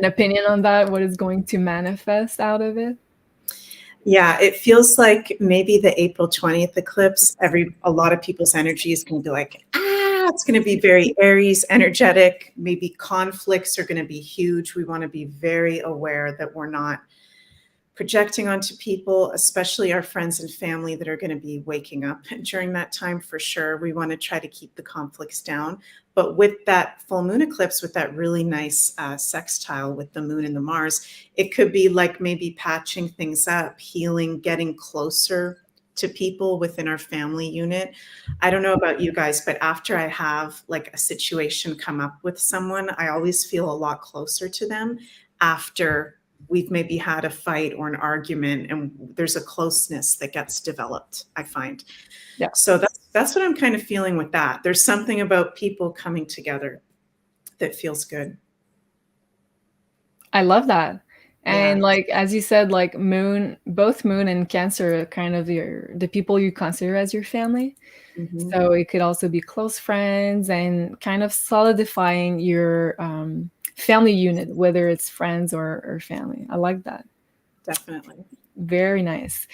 Speaker 1: opinion on that? What is going to manifest out of it?
Speaker 2: Yeah, it feels like maybe the April 20th eclipse, a lot of people's energy is going to be like, it's going to be very Aries energetic. Maybe conflicts are going to be huge. We want to be very aware that we're not projecting onto people, especially our friends and family that are going to be waking up during that time for sure. We want to try to keep the conflicts down. But with that full moon eclipse, with that really nice sextile with the moon and the Mars, it could be like maybe patching things up, healing, getting closer to people within our family unit. I don't know about you guys, but after I have like a situation come up with someone, I always feel a lot closer to them after we've maybe had a fight or an argument, and there's a closeness that gets developed, I find.
Speaker 1: Yeah,
Speaker 2: So that's what I'm kind of feeling with that. There's something about people coming together that feels good.
Speaker 1: I love that.
Speaker 2: Yeah.
Speaker 1: And like as you said, like moon, both moon and Cancer are kind of the people you consider as your family.
Speaker 2: Mm-hmm.
Speaker 1: So it could also be close friends and kind of solidifying your family unit, whether it's friends or family. I like that.
Speaker 2: Definitely.
Speaker 1: Very nice.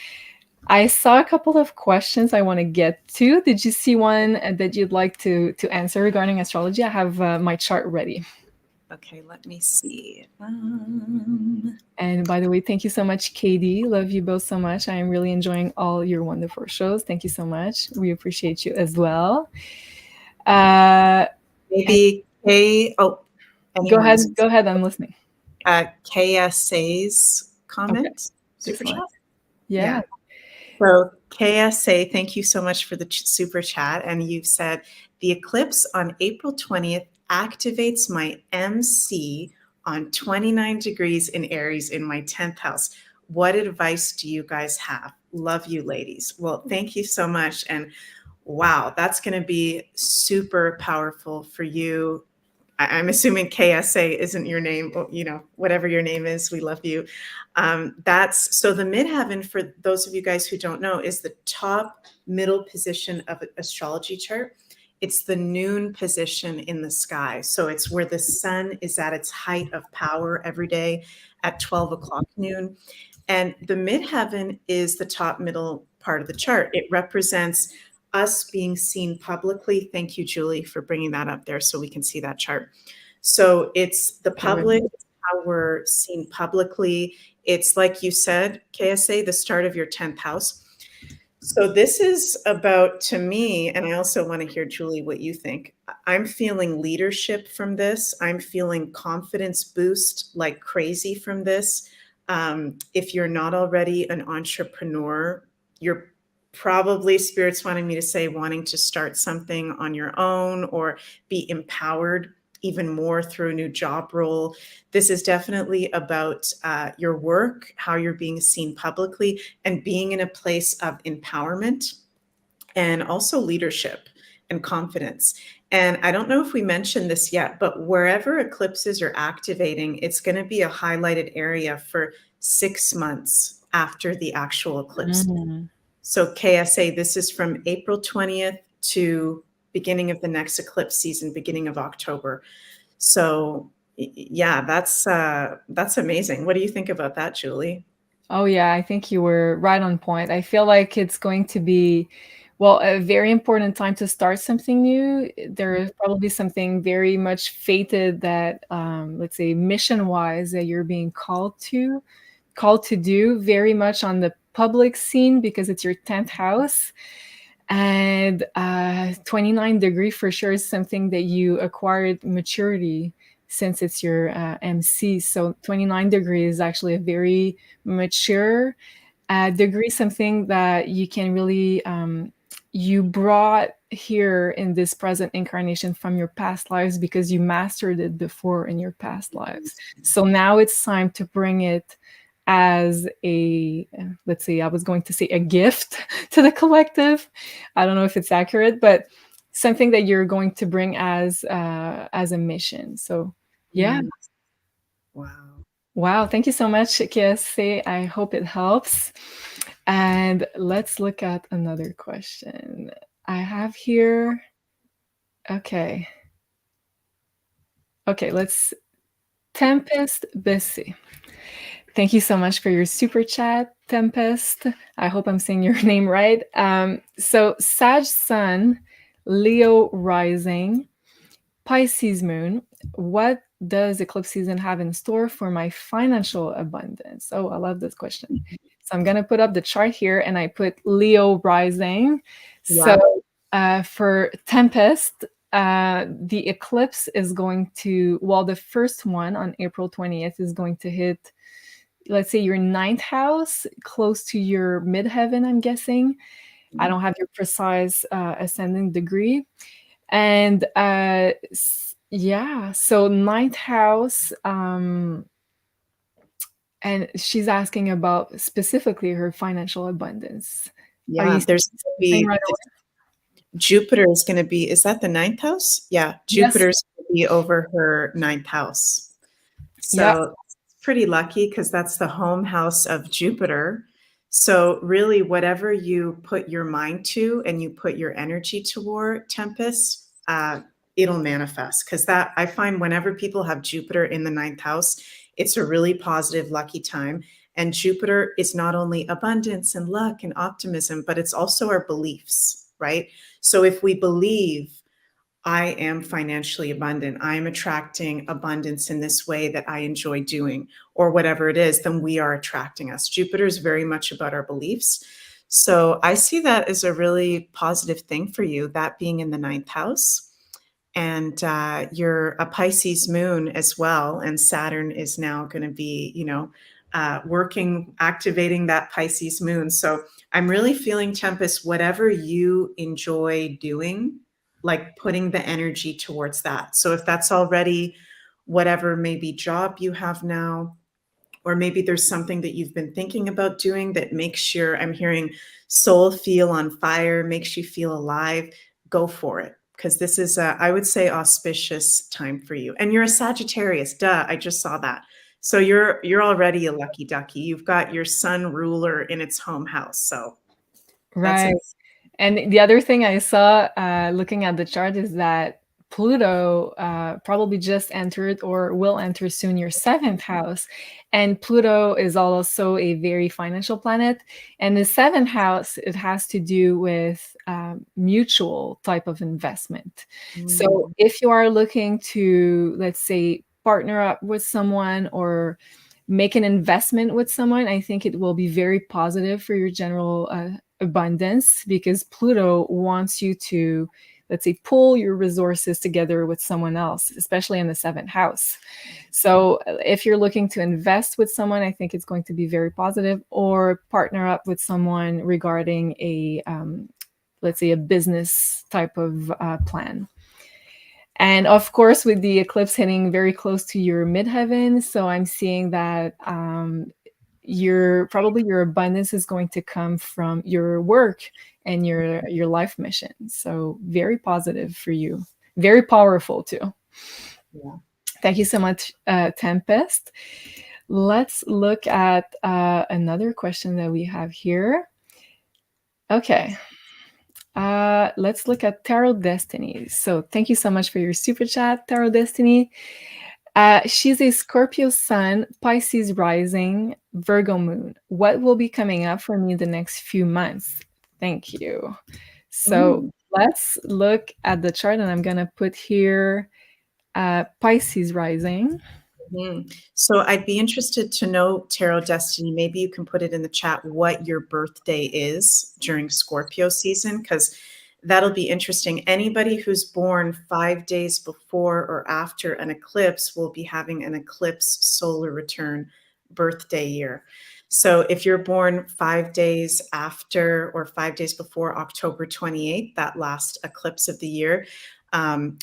Speaker 1: I saw a couple of questions I want to get to. Did you see one that you'd like to answer regarding astrology? I have my chart ready.
Speaker 2: Okay, let me see.
Speaker 1: And by the way, thank you so much, Katie. Love you both so much. I am really enjoying all your wonderful shows. Thank you so much. We appreciate you as well. Uh,
Speaker 2: maybe anyone's,
Speaker 1: Go ahead, I'm listening.
Speaker 2: KSA's
Speaker 1: Okay,
Speaker 2: comment, super chat.
Speaker 1: excellent. Yeah.
Speaker 2: Yeah. So KSA, thank you so much for the super chat. And you've said the eclipse on April 20th activates my MC on 29 degrees in Aries in my 10th house. What advice do you guys have? Love you, ladies. Well, thank you so much. And wow, that's going to be super powerful for you. I'm assuming KSA isn't your name, whatever your name is, we love you. That's so the midheaven, for those of you guys who don't know, is the top middle position of an astrology chart. It's the noon position in the sky. So it's where the sun is at its height of power every day at 12 o'clock noon. And the midheaven is the top middle part of the chart. It represents us being seen publicly. Thank you, Julie, for bringing that up there so we can see that chart. So it's the public, how we're seen publicly. It's like you said, KSA, the start of your 10th house. So this is about, to me, and I also want to hear, Julie, what you think. I'm feeling leadership from this. I'm feeling confidence boost like crazy from this. If you're not already an entrepreneur, you're probably, Spirit's wanting me to say, wanting to start something on your own or be empowered even more through a new job role. This is definitely about your work, how you're being seen publicly, and being in a place of empowerment and also leadership and confidence. And I don't know if we mentioned this yet, but wherever eclipses are activating, it's going to be a highlighted area for 6 months after the actual eclipse. So KSA, this is from April 20th to beginning of the next eclipse season, beginning of October. So yeah, that's amazing. What do you think about that, Julie?
Speaker 1: Oh yeah, I think you were right on point. I feel like it's going to be, well, a very important time to start something new. There is probably something very much fated that, let's say, mission-wise, that you're being called to do very much on the public scene because it's your 10th house. And 29 degree for sure is something that you acquired maturity since it's your MC. So 29 degrees is actually a very mature degree, something that you can really, you brought here in this present incarnation from your past lives because you mastered it before in your past lives. So now it's time to bring it as a, let's say, I was going to say a gift to the collective. I don't know if it's accurate, but something that you're going to bring as a mission. So yeah. Wow, thank you so much, KSA. I hope it helps. And let's look at another question I have here. Okay, let's Tempest Bessie. Thank you so much for your super chat, Tempest. I hope I'm saying your name right. So Sag Sun, Leo rising, Pisces moon. What does eclipse season have in store for my financial abundance? Oh, I love this question. So I'm going to put up the chart here and I put Leo rising. So for Tempest, the eclipse is going to, well, the first one on April 20th is going to hit, let's say, your 9th house, close to your midheaven, I'm guessing. I don't have your precise ascending degree. And yeah, so 9th house, and she's asking about specifically her financial abundance.
Speaker 2: Yeah, there's going to be right Jupiter is going to be, is that the 9th house? Yeah, Jupiter's going to be over her 9th house. So it's pretty lucky because that's the home house of Jupiter. So really, whatever you put your mind to and you put your energy toward, Tempest, it'll manifest. Because that, I find whenever people have Jupiter in the 9th house, it's a really positive, lucky time. And Jupiter is not only abundance and luck and optimism, but it's also our beliefs, right? So if we believe, I am financially abundant, I am attracting abundance in this way that I enjoy doing, or whatever it is, then we are attracting us. Jupiter is very much about our beliefs. So I see that as a really positive thing for you, that being in the 9th house. And you're a Pisces moon as well. And Saturn is now going to be, working, activating that Pisces moon. So I'm really feeling, Tempest, whatever you enjoy doing, like putting the energy towards that. So if that's already whatever maybe job you have now, or maybe there's something that you've been thinking about doing that makes your, I'm hearing, soul feel on fire, makes you feel alive, go for it. Because this is a, I would say, auspicious time for you. And you're a Sagittarius, duh, I just saw that. So you're already a lucky ducky. You've got your sun ruler in its home house. So that's
Speaker 1: Right.
Speaker 2: it.
Speaker 1: And the other thing I saw looking at the chart is that Pluto probably just entered or will enter soon your seventh house. And Pluto is also a very financial planet. And the seventh house, it has to do with mutual type of investment. So
Speaker 2: Mm.
Speaker 1: if you are looking to, let's say, partner up with someone or make an investment with someone, I think it will be very positive for your general abundance, because Pluto wants you to, let's say, pull your resources together with someone else, especially in the seventh house. So if you're looking to invest with someone, I think it's going to be very positive, or partner up with someone regarding a, let's say, a business type of plan. And of course, with the eclipse hitting very close to your midheaven, so I'm seeing that your abundance is going to come from your work and your life mission. So very positive for you, very powerful too.
Speaker 2: Yeah.
Speaker 1: Thank you so much, Tempest. Let's look at another question that we have here. Okay. Let's look at Tarot Destiny. So thank you so much for your super chat, Tarot Destiny. She's a Scorpio sun, Pisces rising, Virgo moon. What will be coming up for me the next few months? Thank you. So
Speaker 2: Mm.
Speaker 1: let's look at the chart, and I'm going to put here Pisces rising.
Speaker 2: Mhm. So I'd be interested to know, Tarot Destiny, maybe you can put it in the chat what your birthday is during Scorpio season, because that'll be interesting. Anybody who's born 5 days before or after an eclipse will be having an eclipse solar return birthday year. So if you're born 5 days after or 5 days before October 28th, that last eclipse of the year,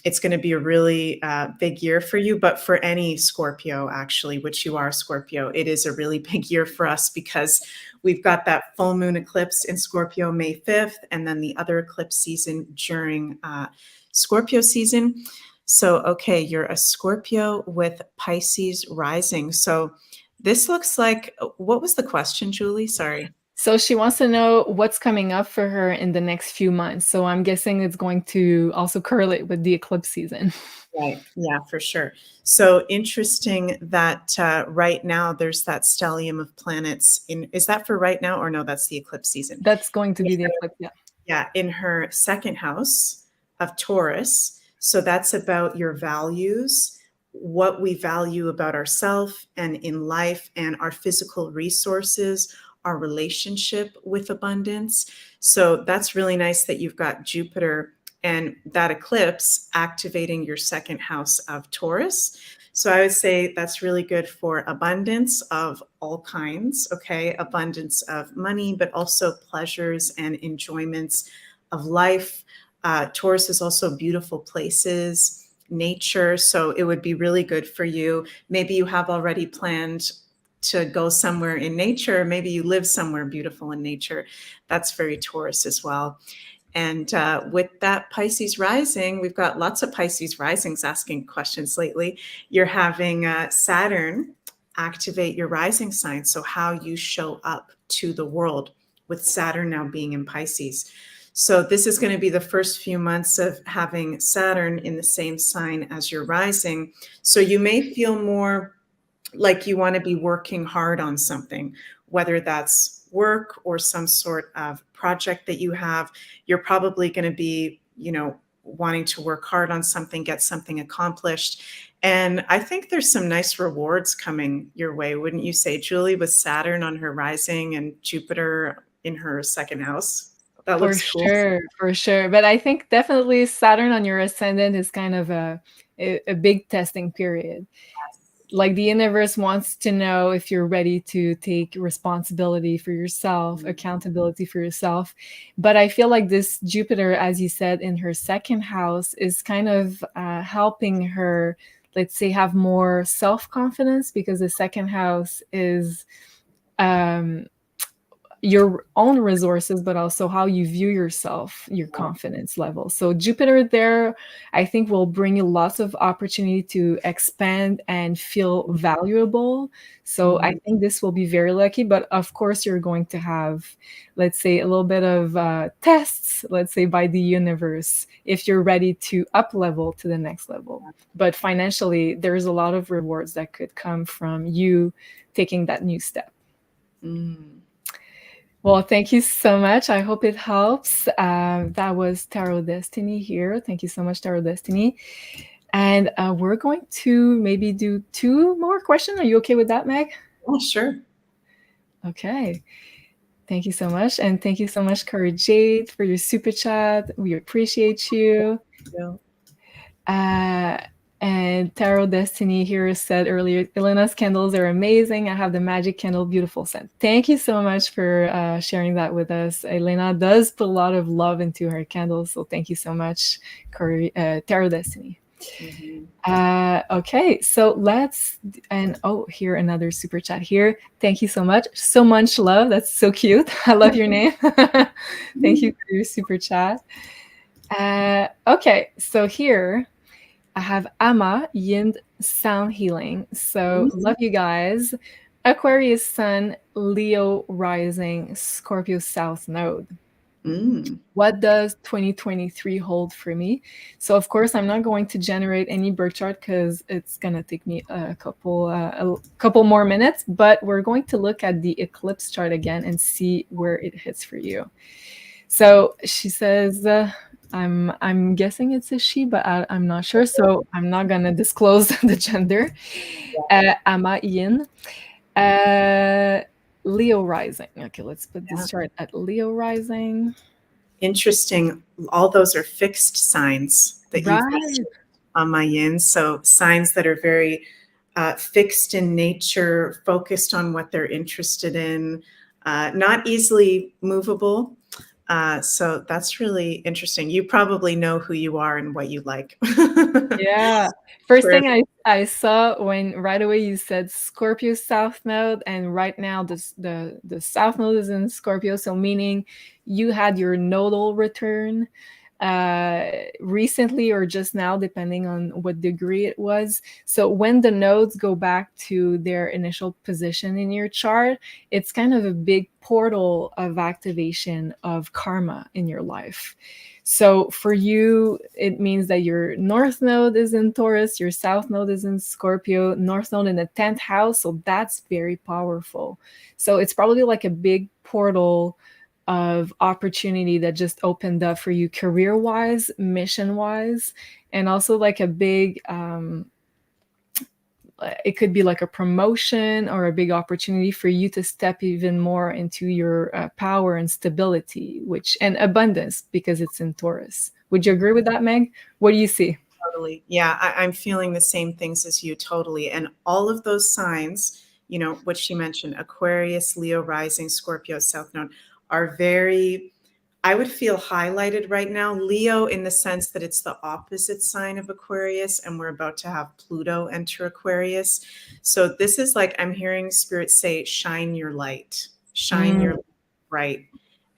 Speaker 2: it's going to be a really big year for you. But for any Scorpio, actually, which you are Scorpio, it is a really big year for us, because we've got that full moon eclipse in Scorpio May 5th, and then the other eclipse season during Scorpio season. So, okay, you're a Scorpio with Pisces rising. So this looks like, what was the question, Julie? Sorry.
Speaker 1: So she wants to know what's coming up for her in the next few months. So I'm guessing it's going to also correlate with the eclipse season.
Speaker 2: Right. Yeah, for sure. So interesting that right now there's that stellium of planets in, is that for right now, or no, that's the eclipse season?
Speaker 1: That's going to be the eclipse, yeah.
Speaker 2: Yeah, in her second house of Taurus. So that's about your values, what we value about ourselves and in life, and our physical resources, our relationship with abundance. So that's really nice that you've got Jupiter and that eclipse activating your second house of Taurus. So I would say that's really good for abundance of all kinds, okay? Abundance of money, but also pleasures and enjoyments of life. Taurus is also beautiful places, nature. So it would be really good for you. Maybe you have already planned to go somewhere in nature. Maybe you live somewhere beautiful in nature. That's very Taurus as well. And with that Pisces rising, we've got lots of Pisces risings asking questions lately. You're having Saturn activate your rising sign. So how you show up to the world, with Saturn now being in Pisces. So this is going to be the first few months of having Saturn in the same sign as your rising. So you may feel more like you want to be working hard on something, whether that's work or some sort of project that you have. You're probably going to be, wanting to work hard on something, get something accomplished. And I think there's some nice rewards coming your way, wouldn't you say, Julie, with Saturn on her rising and Jupiter in her second house? That
Speaker 1: For
Speaker 2: looks cool.
Speaker 1: sure, for sure. But I think definitely Saturn on your ascendant is kind of a big testing period. Like the universe wants to know if you're ready to take responsibility for yourself, accountability for yourself. But I feel like this Jupiter, as you said, in her second house is kind of helping her, let's say, have more self-confidence, because the second house is um, your own resources, but also how you view yourself, your confidence level. So Jupiter there, I think, will bring you lots of opportunity to expand and feel valuable. So I think this will be very lucky, but of course you're going to have, let's say, a little bit of tests, let's say, by the universe, if you're ready to up level to the next level. But financially, there's a lot of rewards that could come from you taking that new step.
Speaker 2: Mm.
Speaker 1: Well, thank you so much. I hope it helps. That was Tarot Destiny here. Thank you so much, Tarot Destiny. And we're going to maybe do 2 more questions. Are you okay with that, Meg?
Speaker 2: Oh, sure.
Speaker 1: Okay. Thank you so much. And thank you so much, Courage Jade, for your super chat. We appreciate you.
Speaker 2: Yeah.
Speaker 1: And Tarot Destiny here said earlier, Elena's candles are amazing. I have the magic candle, beautiful scent. Thank you so much for sharing that with us. Elena does put a lot of love into her candles, so thank you so much, Tarot Destiny. Okay, so let's, and oh, here another super chat here. Thank you so much. So much love. That's so cute. I love your name. Thank you for your super chat. Okay, so here I have Amma Yin Sound Healing. So love you guys. Aquarius Sun, Leo Rising, Scorpio South Node. What does 2023 hold for me? So of course I'm not going to generate any birth chart because it's gonna take me a couple more minutes, but we're going to look at the eclipse chart again and see where it hits for you. So she says, I'm guessing it's a she, but I'm not sure, so I'm not gonna disclose the gender. Amma Yin. Leo rising. Okay, let's put this chart at Leo rising.
Speaker 2: Interesting. All those are fixed signs that you've
Speaker 1: Right.
Speaker 2: on my yin. So signs that are very fixed in nature, focused on what they're interested in, not easily movable. So that's really interesting. You probably know who you are and what you like.
Speaker 1: Yeah. First thing I saw when right away you said Scorpio South Node, and right now the South Node is in Scorpio, so meaning you had your nodal return recently or just now, depending on what degree it was. So when the nodes go back to their initial position in your chart, it's kind of a big portal of activation of karma in your life. So for you, it means that your north node is in Taurus, your south node is in Scorpio, north node in the 10th house. So that's very powerful. So it's probably like a big portal of opportunity that just opened up for you career wise, mission wise, and also like a big, it could be like a promotion or a big opportunity for you to step even more into your power and stability, and abundance, because it's in Taurus. Would you agree with that, Meg? What do you see?
Speaker 2: Totally. Yeah, I'm feeling the same things as you, totally. And all of those signs, you know, what she mentioned, Aquarius, Leo rising, Scorpio, South Node, are very, I would feel highlighted right now. Leo, in the sense that it's the opposite sign of Aquarius, and we're about to have Pluto enter Aquarius. So this is like, I'm hearing Spirit say, shine your light, shine your light bright.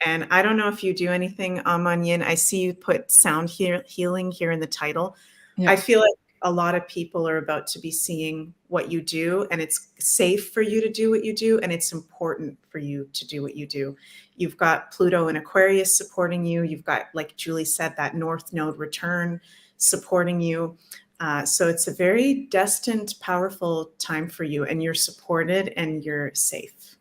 Speaker 2: And I don't know if you do anything, Yin. I see you put sound healing here in the title.
Speaker 1: Yeah.
Speaker 2: I feel like a lot of people are about to be seeing what you do, and it's safe for you to do what you do, and it's important for you to do what you do. You've got Pluto and Aquarius supporting you. You've got, like Julie said, that North Node return supporting you. So it's a very destined, powerful time for you, and you're supported and you're safe.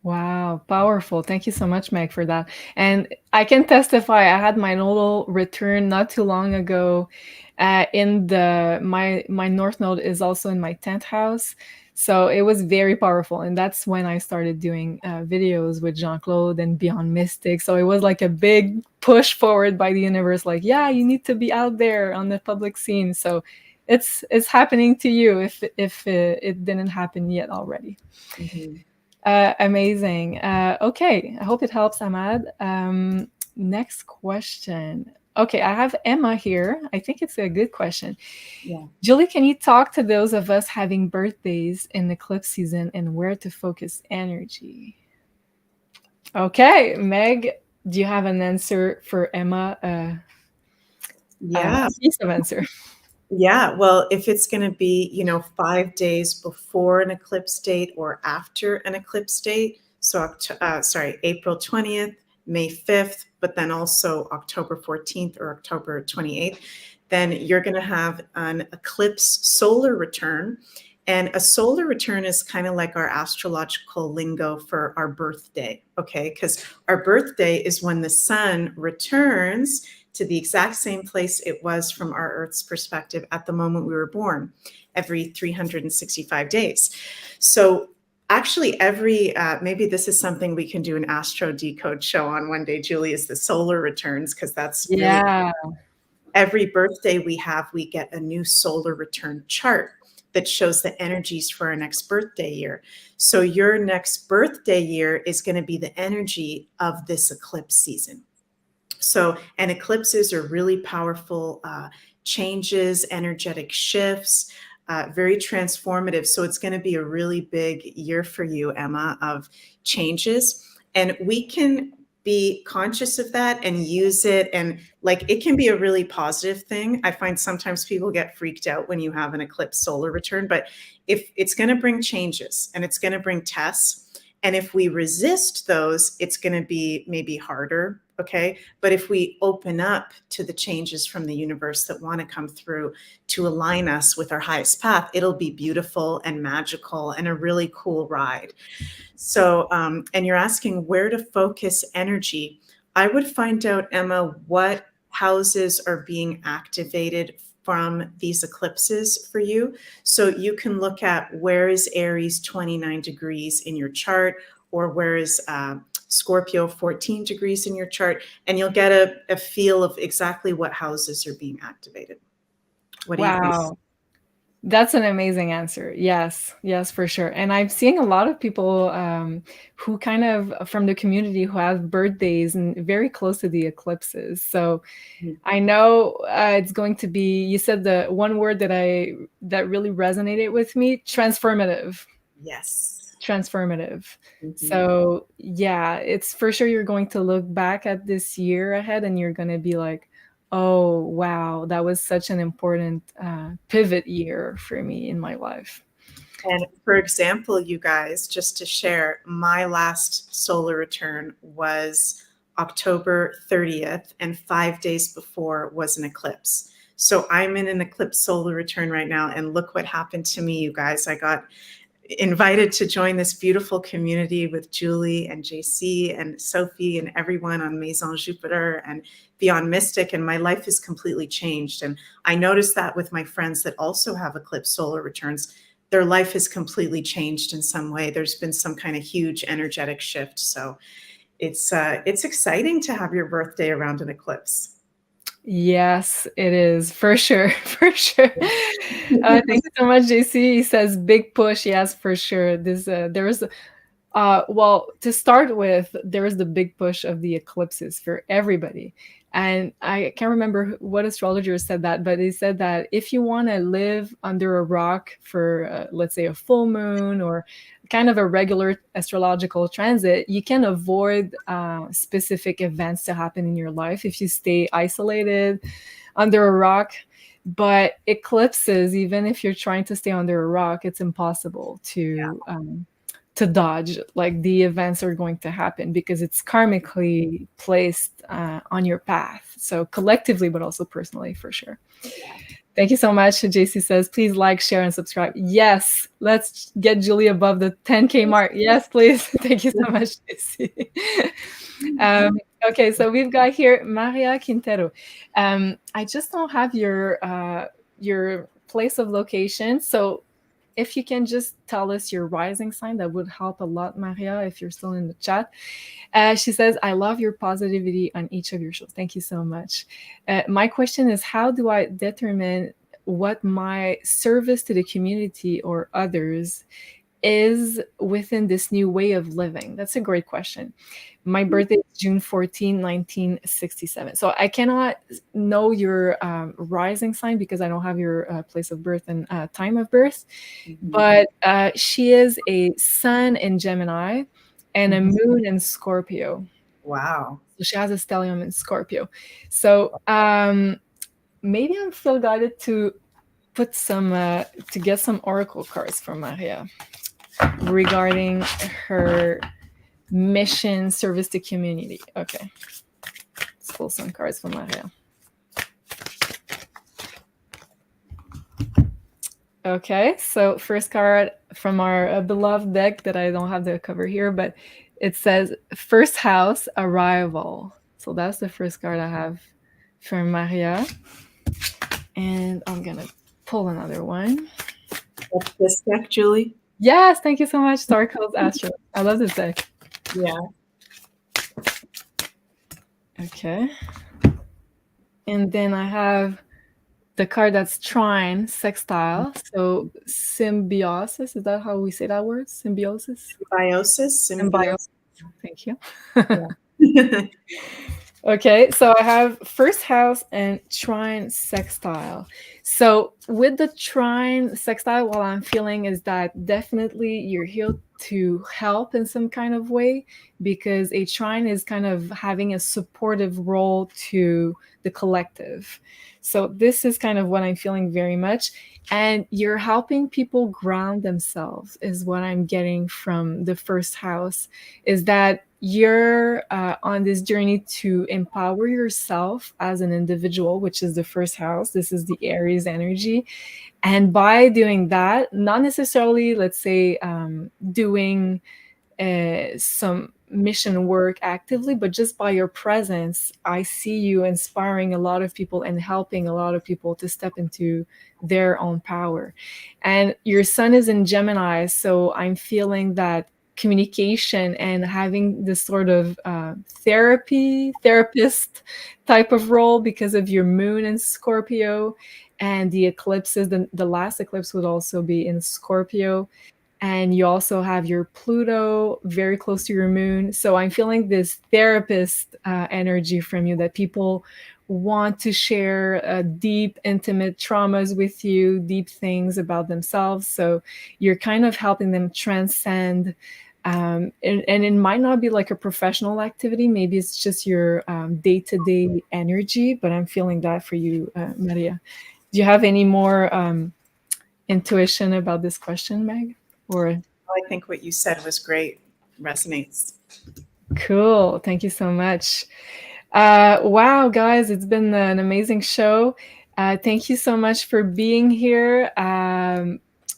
Speaker 1: Wow, powerful. Thank you so much, Meg, for that. And I can testify, I had my nodal return not too long ago. In the my North Node is also in my 10th house. So it was very powerful. And that's when I started doing videos with Jean-Claude and Beyond Mystic. So it was like a big push forward by the universe, like, yeah, you need to be out there on the public scene. So it's happening to you if it didn't happen yet already.
Speaker 2: Mhm.
Speaker 1: Amazing. Okay, I hope it helps, Ahmad. Next question. Okay, I have Emma here. I think it's a good question.
Speaker 2: Yeah.
Speaker 1: Julie, can you talk to those of us having birthdays in eclipse season and where to focus energy? Okay, Meg, do you have an answer for Emma?
Speaker 2: Yeah.
Speaker 1: A piece of answer.
Speaker 2: Yeah, well, if it's going to be, 5 days before an eclipse date or after an eclipse date, so April 20th, May 5th, but then also October 14th or October 28th, then you're going to have an eclipse solar return. And a solar return is kind of like our astrological lingo for our birthday, okay? Because our birthday is when the sun returns to the exact same place it was from our Earth's perspective at the moment we were born, every 365 days. So actually every, maybe this is something we can do an Astro Decode show on one day, Julie, is the solar returns, because that's really
Speaker 1: Yeah.
Speaker 2: every birthday we have, we get a new solar return chart that shows the energies for our next birthday year. So your next birthday year is going to be the energy of this eclipse season. So, and eclipses are really powerful changes, energetic shifts, very transformative. So it's going to be a really big year for you, Emma, of changes. And we can be conscious of that and use it. And like, it can be a really positive thing. I find sometimes people get freaked out when you have an eclipse solar return, but if it's going to bring changes and it's going to bring tests, and if we resist those, it's going to be maybe harder. Okay. But if we open up to the changes from the universe that want to come through to align us with our highest path, it'll be beautiful and magical and a really cool ride. So, and you're asking where to focus energy. I would find out, Emma, what houses are being activated from these eclipses for you. So you can look at where is Aries 29 degrees in your chart, or where is Scorpio 14 degrees in your chart, and you'll get a feel of exactly what houses are being activated. What do you think?
Speaker 1: Wow. That's an amazing answer. Yes, yes, for sure. And I'm seeing a lot of people who kind of from the community who have birthdays and very close to the eclipses. So I know it's going to be. You said the one word that really resonated with me: transformative.
Speaker 2: Yes.
Speaker 1: Transformative.
Speaker 2: Mhm.
Speaker 1: So yeah, it's for sure you're going to look back at this year ahead and you're going to be like, oh wow, that was such an important pivot year for me in my life.
Speaker 2: And for example, you guys, just to share, my last solar return was October 30th, and 5 days before was an eclipse. So I'm in an eclipse solar return right now, and look what happened to me, you guys. I got invited to join this beautiful community with Julie and JC and Sophie and everyone on Maison Jupiter and Beyond Mystic, and my life has completely changed. And I noticed that with my friends that also have eclipse solar returns, their life has completely changed in some way. There's been some kind of huge energetic shift. So it's exciting to have your birthday around an eclipse.
Speaker 1: Yes, it is for sure, for sure. Thank you so much, JC. He says big push. Yes, for sure. This there is well, to start with, there is the big push of the eclipses for everybody. And I can't remember what astrologer said that, but he said that if you want to live under a rock for, let's say, a full moon or kind of a regular astrological transit, you can avoid specific events to happen in your life if you stay isolated under a rock. But eclipses, even if you're trying to stay under a rock, it's impossible to dodge. Like the events are going to happen because it's karmically placed on your path. So collectively, but also personally, for sure. Thank you so much. JC says, please like, share, and subscribe. Yes, let's get Julie above the 10K mark. Yes, please. Thank you so much, JC. Okay, so we've got here Maria Quintero. I just don't have your place of location. So if you can just tell us your rising sign, that would help a lot, Maria, if you're still in the chat. She says, I love your positivity on each of your shows. Thank you so much. My question is, how do I determine what my service to the community or others is within this new way of living? That's a great question. My birthday is June 14, 1967. So I cannot know your rising sign because I don't have your place of birth and time of birth. But she is a sun in Gemini and a moon in Scorpio.
Speaker 2: Wow.
Speaker 1: So she has a stellium in Scorpio. So maybe I'm still guided to put some, to get some oracle cards from Maria regarding her mission, service to community. Okay. Let's pull some cards from Maria. Okay, so first card from our beloved deck that I don't have the cover here, but it says first house arrival. So that's the first card I have from Maria. And I'm gonna pull another one.
Speaker 2: That's this deck, Julie?
Speaker 1: Yes, thank you so much, Star Codes Astro. I love this deck.
Speaker 2: Yeah.
Speaker 1: Okay. And then I have the card that's trine sextile. So symbiosis, is that how we say that word? Symbiosis?
Speaker 2: Symbiosis.
Speaker 1: Thank you.
Speaker 2: Yeah.
Speaker 1: Okay, so I have first house and trine sextile. So with the trine sextile, what I'm feeling is that definitely you're here to help in some kind of way, because a trine is kind of having a supportive role to the collective. So this is kind of what I'm feeling very much. And you're helping people ground themselves is what I'm getting from the first house, is that you're on this journey to empower yourself as an individual, which is the first house. This is the Aries energy. And by doing that, not necessarily, let's say, doing some mission work actively, but just by your presence, I see you inspiring a lot of people and helping a lot of people to step into their own power. And your sun is in Gemini, so I'm feeling that communication and having this sort of therapist type of role because of your moon in Scorpio, and the eclipses. The last eclipse would also be in Scorpio. And you also have your Pluto very close to your moon. So I'm feeling this therapist energy from you, that people want to share deep, intimate traumas with you, deep things about themselves. So you're kind of helping them transcend. And it might not be like a professional activity. Maybe it's just your day-to-day energy, but I'm feeling that for you, Maria. Do you have any more intuition about this question, Meg? Or
Speaker 2: I think what you said was great. Resonates.
Speaker 1: Cool. Thank you so much. Wow, guys, it's been an amazing show. Thank you so much for being here.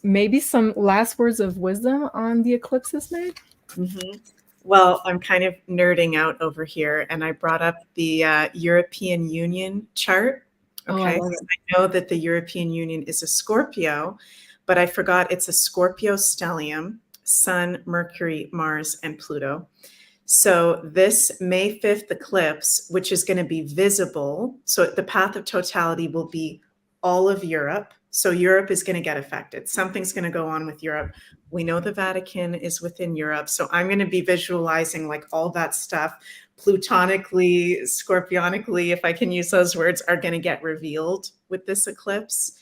Speaker 1: Maybe some last words of wisdom on the eclipses, Meg?
Speaker 2: Mm-hmm. Well, I'm kind of nerding out over here, and I brought up the European Union chart. Okay,
Speaker 1: Oh,
Speaker 2: I know that the European Union is a Scorpio, but I forgot it's a Scorpio stellium, Sun, Mercury, Mars, and Pluto. So this May 5th eclipse, which is going to be visible, so the path of totality will be all of Europe. So Europe is going to get affected. Something's going to go on with Europe. We know the Vatican is within Europe. So I'm going to be visualizing like all that stuff, plutonically, scorpionically, if I can use those words, are going to get revealed with this eclipse.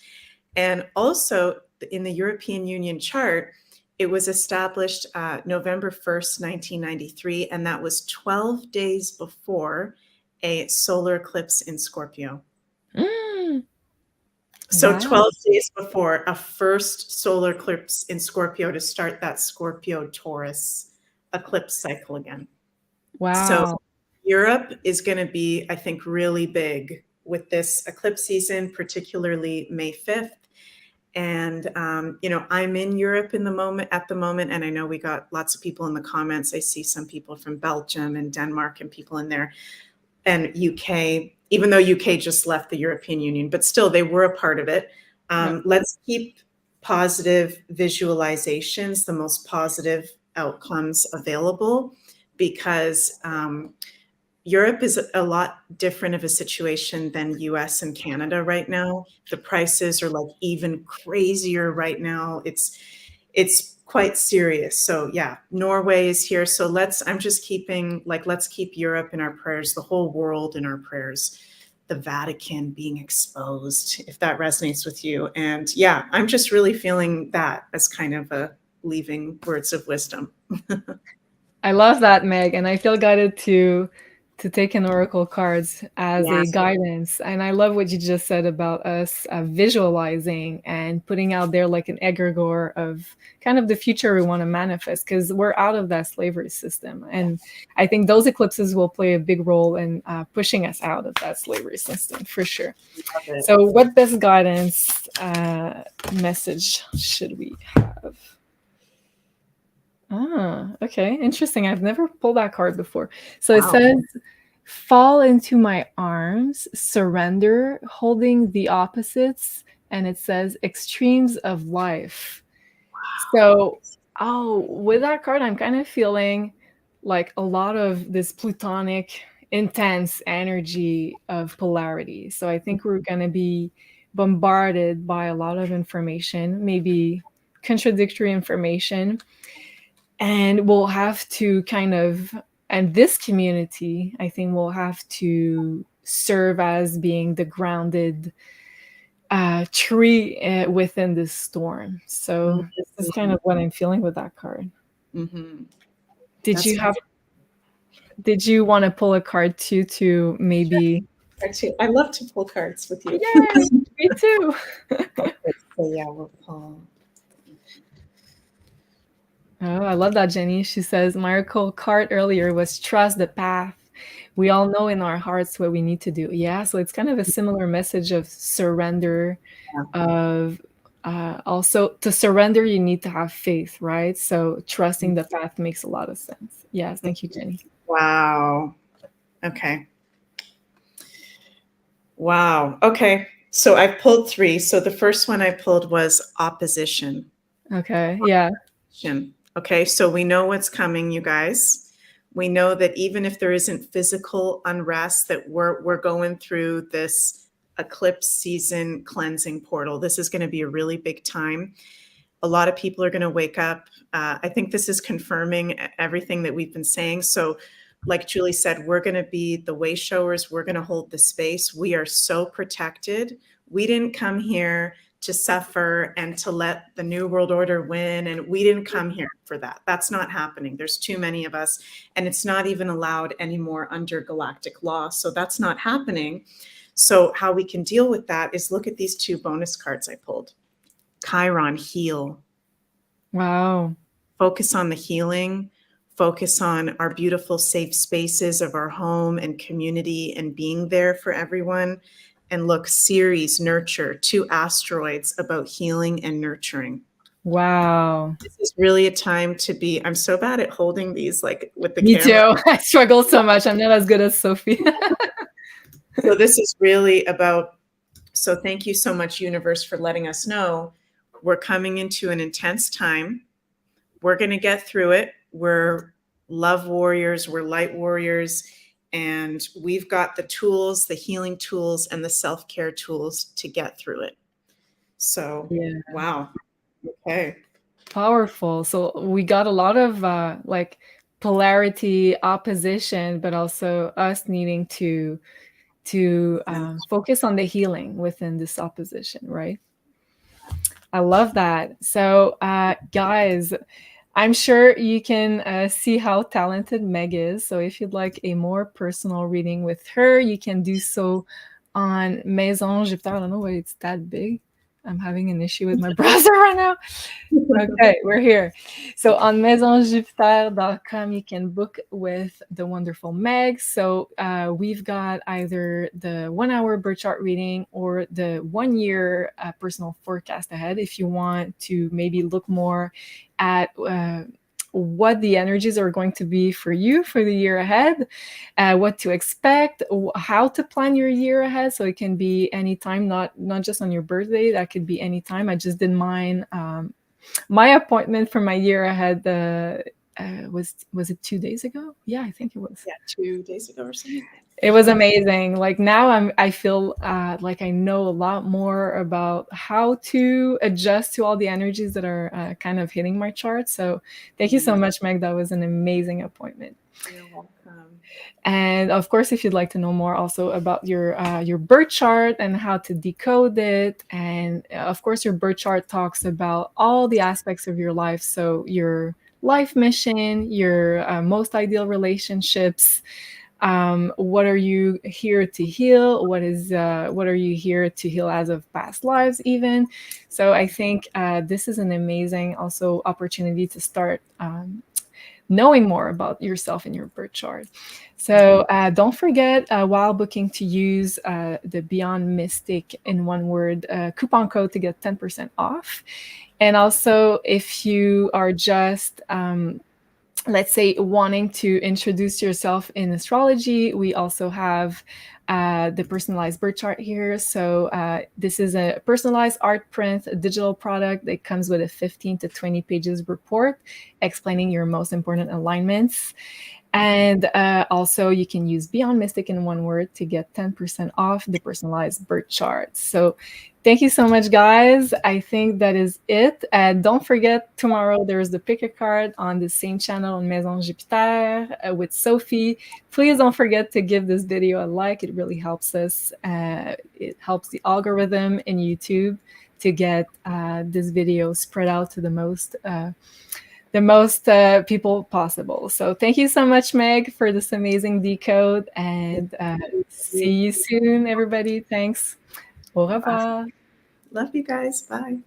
Speaker 2: And also in the European Union chart, it was established November 1st, 1993, and that was 12 days before a solar eclipse in Scorpio. So wow. 12 days before a first solar eclipse in Scorpio to start that Scorpio-Taurus eclipse cycle again.
Speaker 1: Wow.
Speaker 2: So Europe is going to be, I think, really big with this eclipse season, particularly May 5th. And, I'm in Europe at the moment, and I know we got lots of people in the comments. I see some people from Belgium and Denmark and people in there, and UK, even though UK just left the European Union, but still they were a part of it. Let's keep positive visualizations, the most positive outcomes available, because Europe is a lot different of a situation than US and Canada right now. The prices are like even crazier right now. It's quite serious. So yeah, Norway is here. So let's keep Europe in our prayers, the whole world in our prayers, the Vatican being exposed, if that resonates with you. And yeah, I'm just really feeling that as kind of a leaving words of wisdom.
Speaker 1: I love that, Meg, and I feel guided to take an oracle cards as a guidance. And I love what you just said about us visualizing and putting out there like an egregore of kind of the future we want to manifest, because we're out of that slavery system. And I think those eclipses will play a big role in pushing us out of that slavery system for sure. So what best guidance message should we have? Okay. Interesting. I've never pulled that card before. So it says, fall into my arms, surrender, holding the opposites. And it says extremes of life. So, with that card, I'm kind of feeling like a lot of this plutonic, intense energy of polarity. So I think we're going to be bombarded by a lot of information, maybe contradictory information. And we'll have to and this community, I think, will have to serve as being the grounded tree within this storm. So this is kind of what I'm feeling with that card.
Speaker 2: Mm-hmm.
Speaker 1: Did you want to pull a card too, to maybe?
Speaker 2: I love to pull cards with you.
Speaker 1: Yay, me too.
Speaker 2: So yeah, we'll pull.
Speaker 1: Oh, I love that, Jenny. She says, my oracle card earlier was trust the path. We all know in our hearts what we need to do. Yeah, so it's kind of a similar message of surrender, of also to surrender, you need to have faith, right? So trusting the path makes a lot of sense. Yes, thank you, Jenny.
Speaker 2: Wow. Okay. Wow. Okay. So I pulled 3. So the first one I pulled was opposition.
Speaker 1: Okay. Yeah.
Speaker 2: Okay. So we know what's coming, you guys. We know that even if there isn't physical unrest, that we're going through this eclipse season cleansing portal. This is going to be a really big time. A lot of people are going to wake up. I think this is confirming everything that we've been saying. So like Julie said, we're going to be the way showers. We're going to hold the space. We are so protected. We didn't come here to suffer and to let the New World Order win. And we didn't come here for that. That's not happening. There's too many of us, and it's not even allowed anymore under galactic law. So that's not happening. So how we can deal with that is look at these 2 bonus cards I pulled. Chiron, heal.
Speaker 1: Wow.
Speaker 2: Focus on the healing. Focus on our beautiful safe spaces of our home and community and being there for everyone. And look, Ceres, nurture, 2 asteroids about healing and nurturing.
Speaker 1: Wow.
Speaker 2: This is really a time to be, I'm so bad at holding these like with the
Speaker 1: Me
Speaker 2: camera.
Speaker 1: too. I struggle so much. I'm not as good as Sophie.
Speaker 2: So this is really about, so thank you so much, universe, for letting us know we're coming into an intense time. We're going to get through it. We're love warriors. We're light warriors. And we've got the tools, the healing tools, and the self-care tools to get through it. So, yeah. Wow. Okay.
Speaker 1: Powerful. So we got a lot of like polarity, opposition, but also us needing to focus on the healing within this opposition, right? I love that. So guys, I'm sure you can see how talented Meg is. So if you'd like a more personal reading with her, you can do so on Maison Jupiter. I don't know why it's that big. I'm having an issue with my browser right now. Okay, we're here. So on maisonjupiter.com, you can book with the wonderful Meg. So we've got either the 1 hour birth chart reading or the 1 year personal forecast ahead if you want to maybe look more at what the energies are going to be for you for the year ahead, what to expect, how to plan your year ahead. So it can be anytime, not just on your birthday. That could be anytime. I just did mine. My appointment for my year ahead was it 2 days ago? Yeah, I think it was.
Speaker 2: Yeah, 2 days ago or something.
Speaker 1: It was amazing. Like now I feel like I know a lot more about how to adjust to all the energies that are kind of hitting my chart. So thank you so much, Meg. That was an amazing appointment.
Speaker 2: You're welcome.
Speaker 1: And of course, if you'd like to know more also about your birth chart and how to decode it, and of course, your birth chart talks about all the aspects of your life. So your life mission, your most ideal relationships. What are you here to heal? What are you here to heal as of past lives, even? So I think this is an amazing also opportunity to start knowing more about yourself and your birth chart. So don't forget while booking to use the Beyond Mystic in one word coupon code to get 10% off. And also, if you are just let's say wanting to introduce yourself in astrology, we also have the personalized birth chart here. So this is a personalized art print, a digital product that comes with a 15 to 20 pages report explaining your most important alignments. And also, you can use Beyond Mystic in one word to get 10% off the personalized birth chart. So, thank you so much, guys. I think that is it. And don't forget, tomorrow there's the pick a card on the same channel on Maison Jupiter with Sophie. Please don't forget to give this video a like. It really helps us. It helps the algorithm in YouTube to get this video spread out to the most people possible. So thank you so much, Meg, for this amazing decode, and see you soon, everybody. Thanks. Au revoir.
Speaker 2: Love you guys. Bye.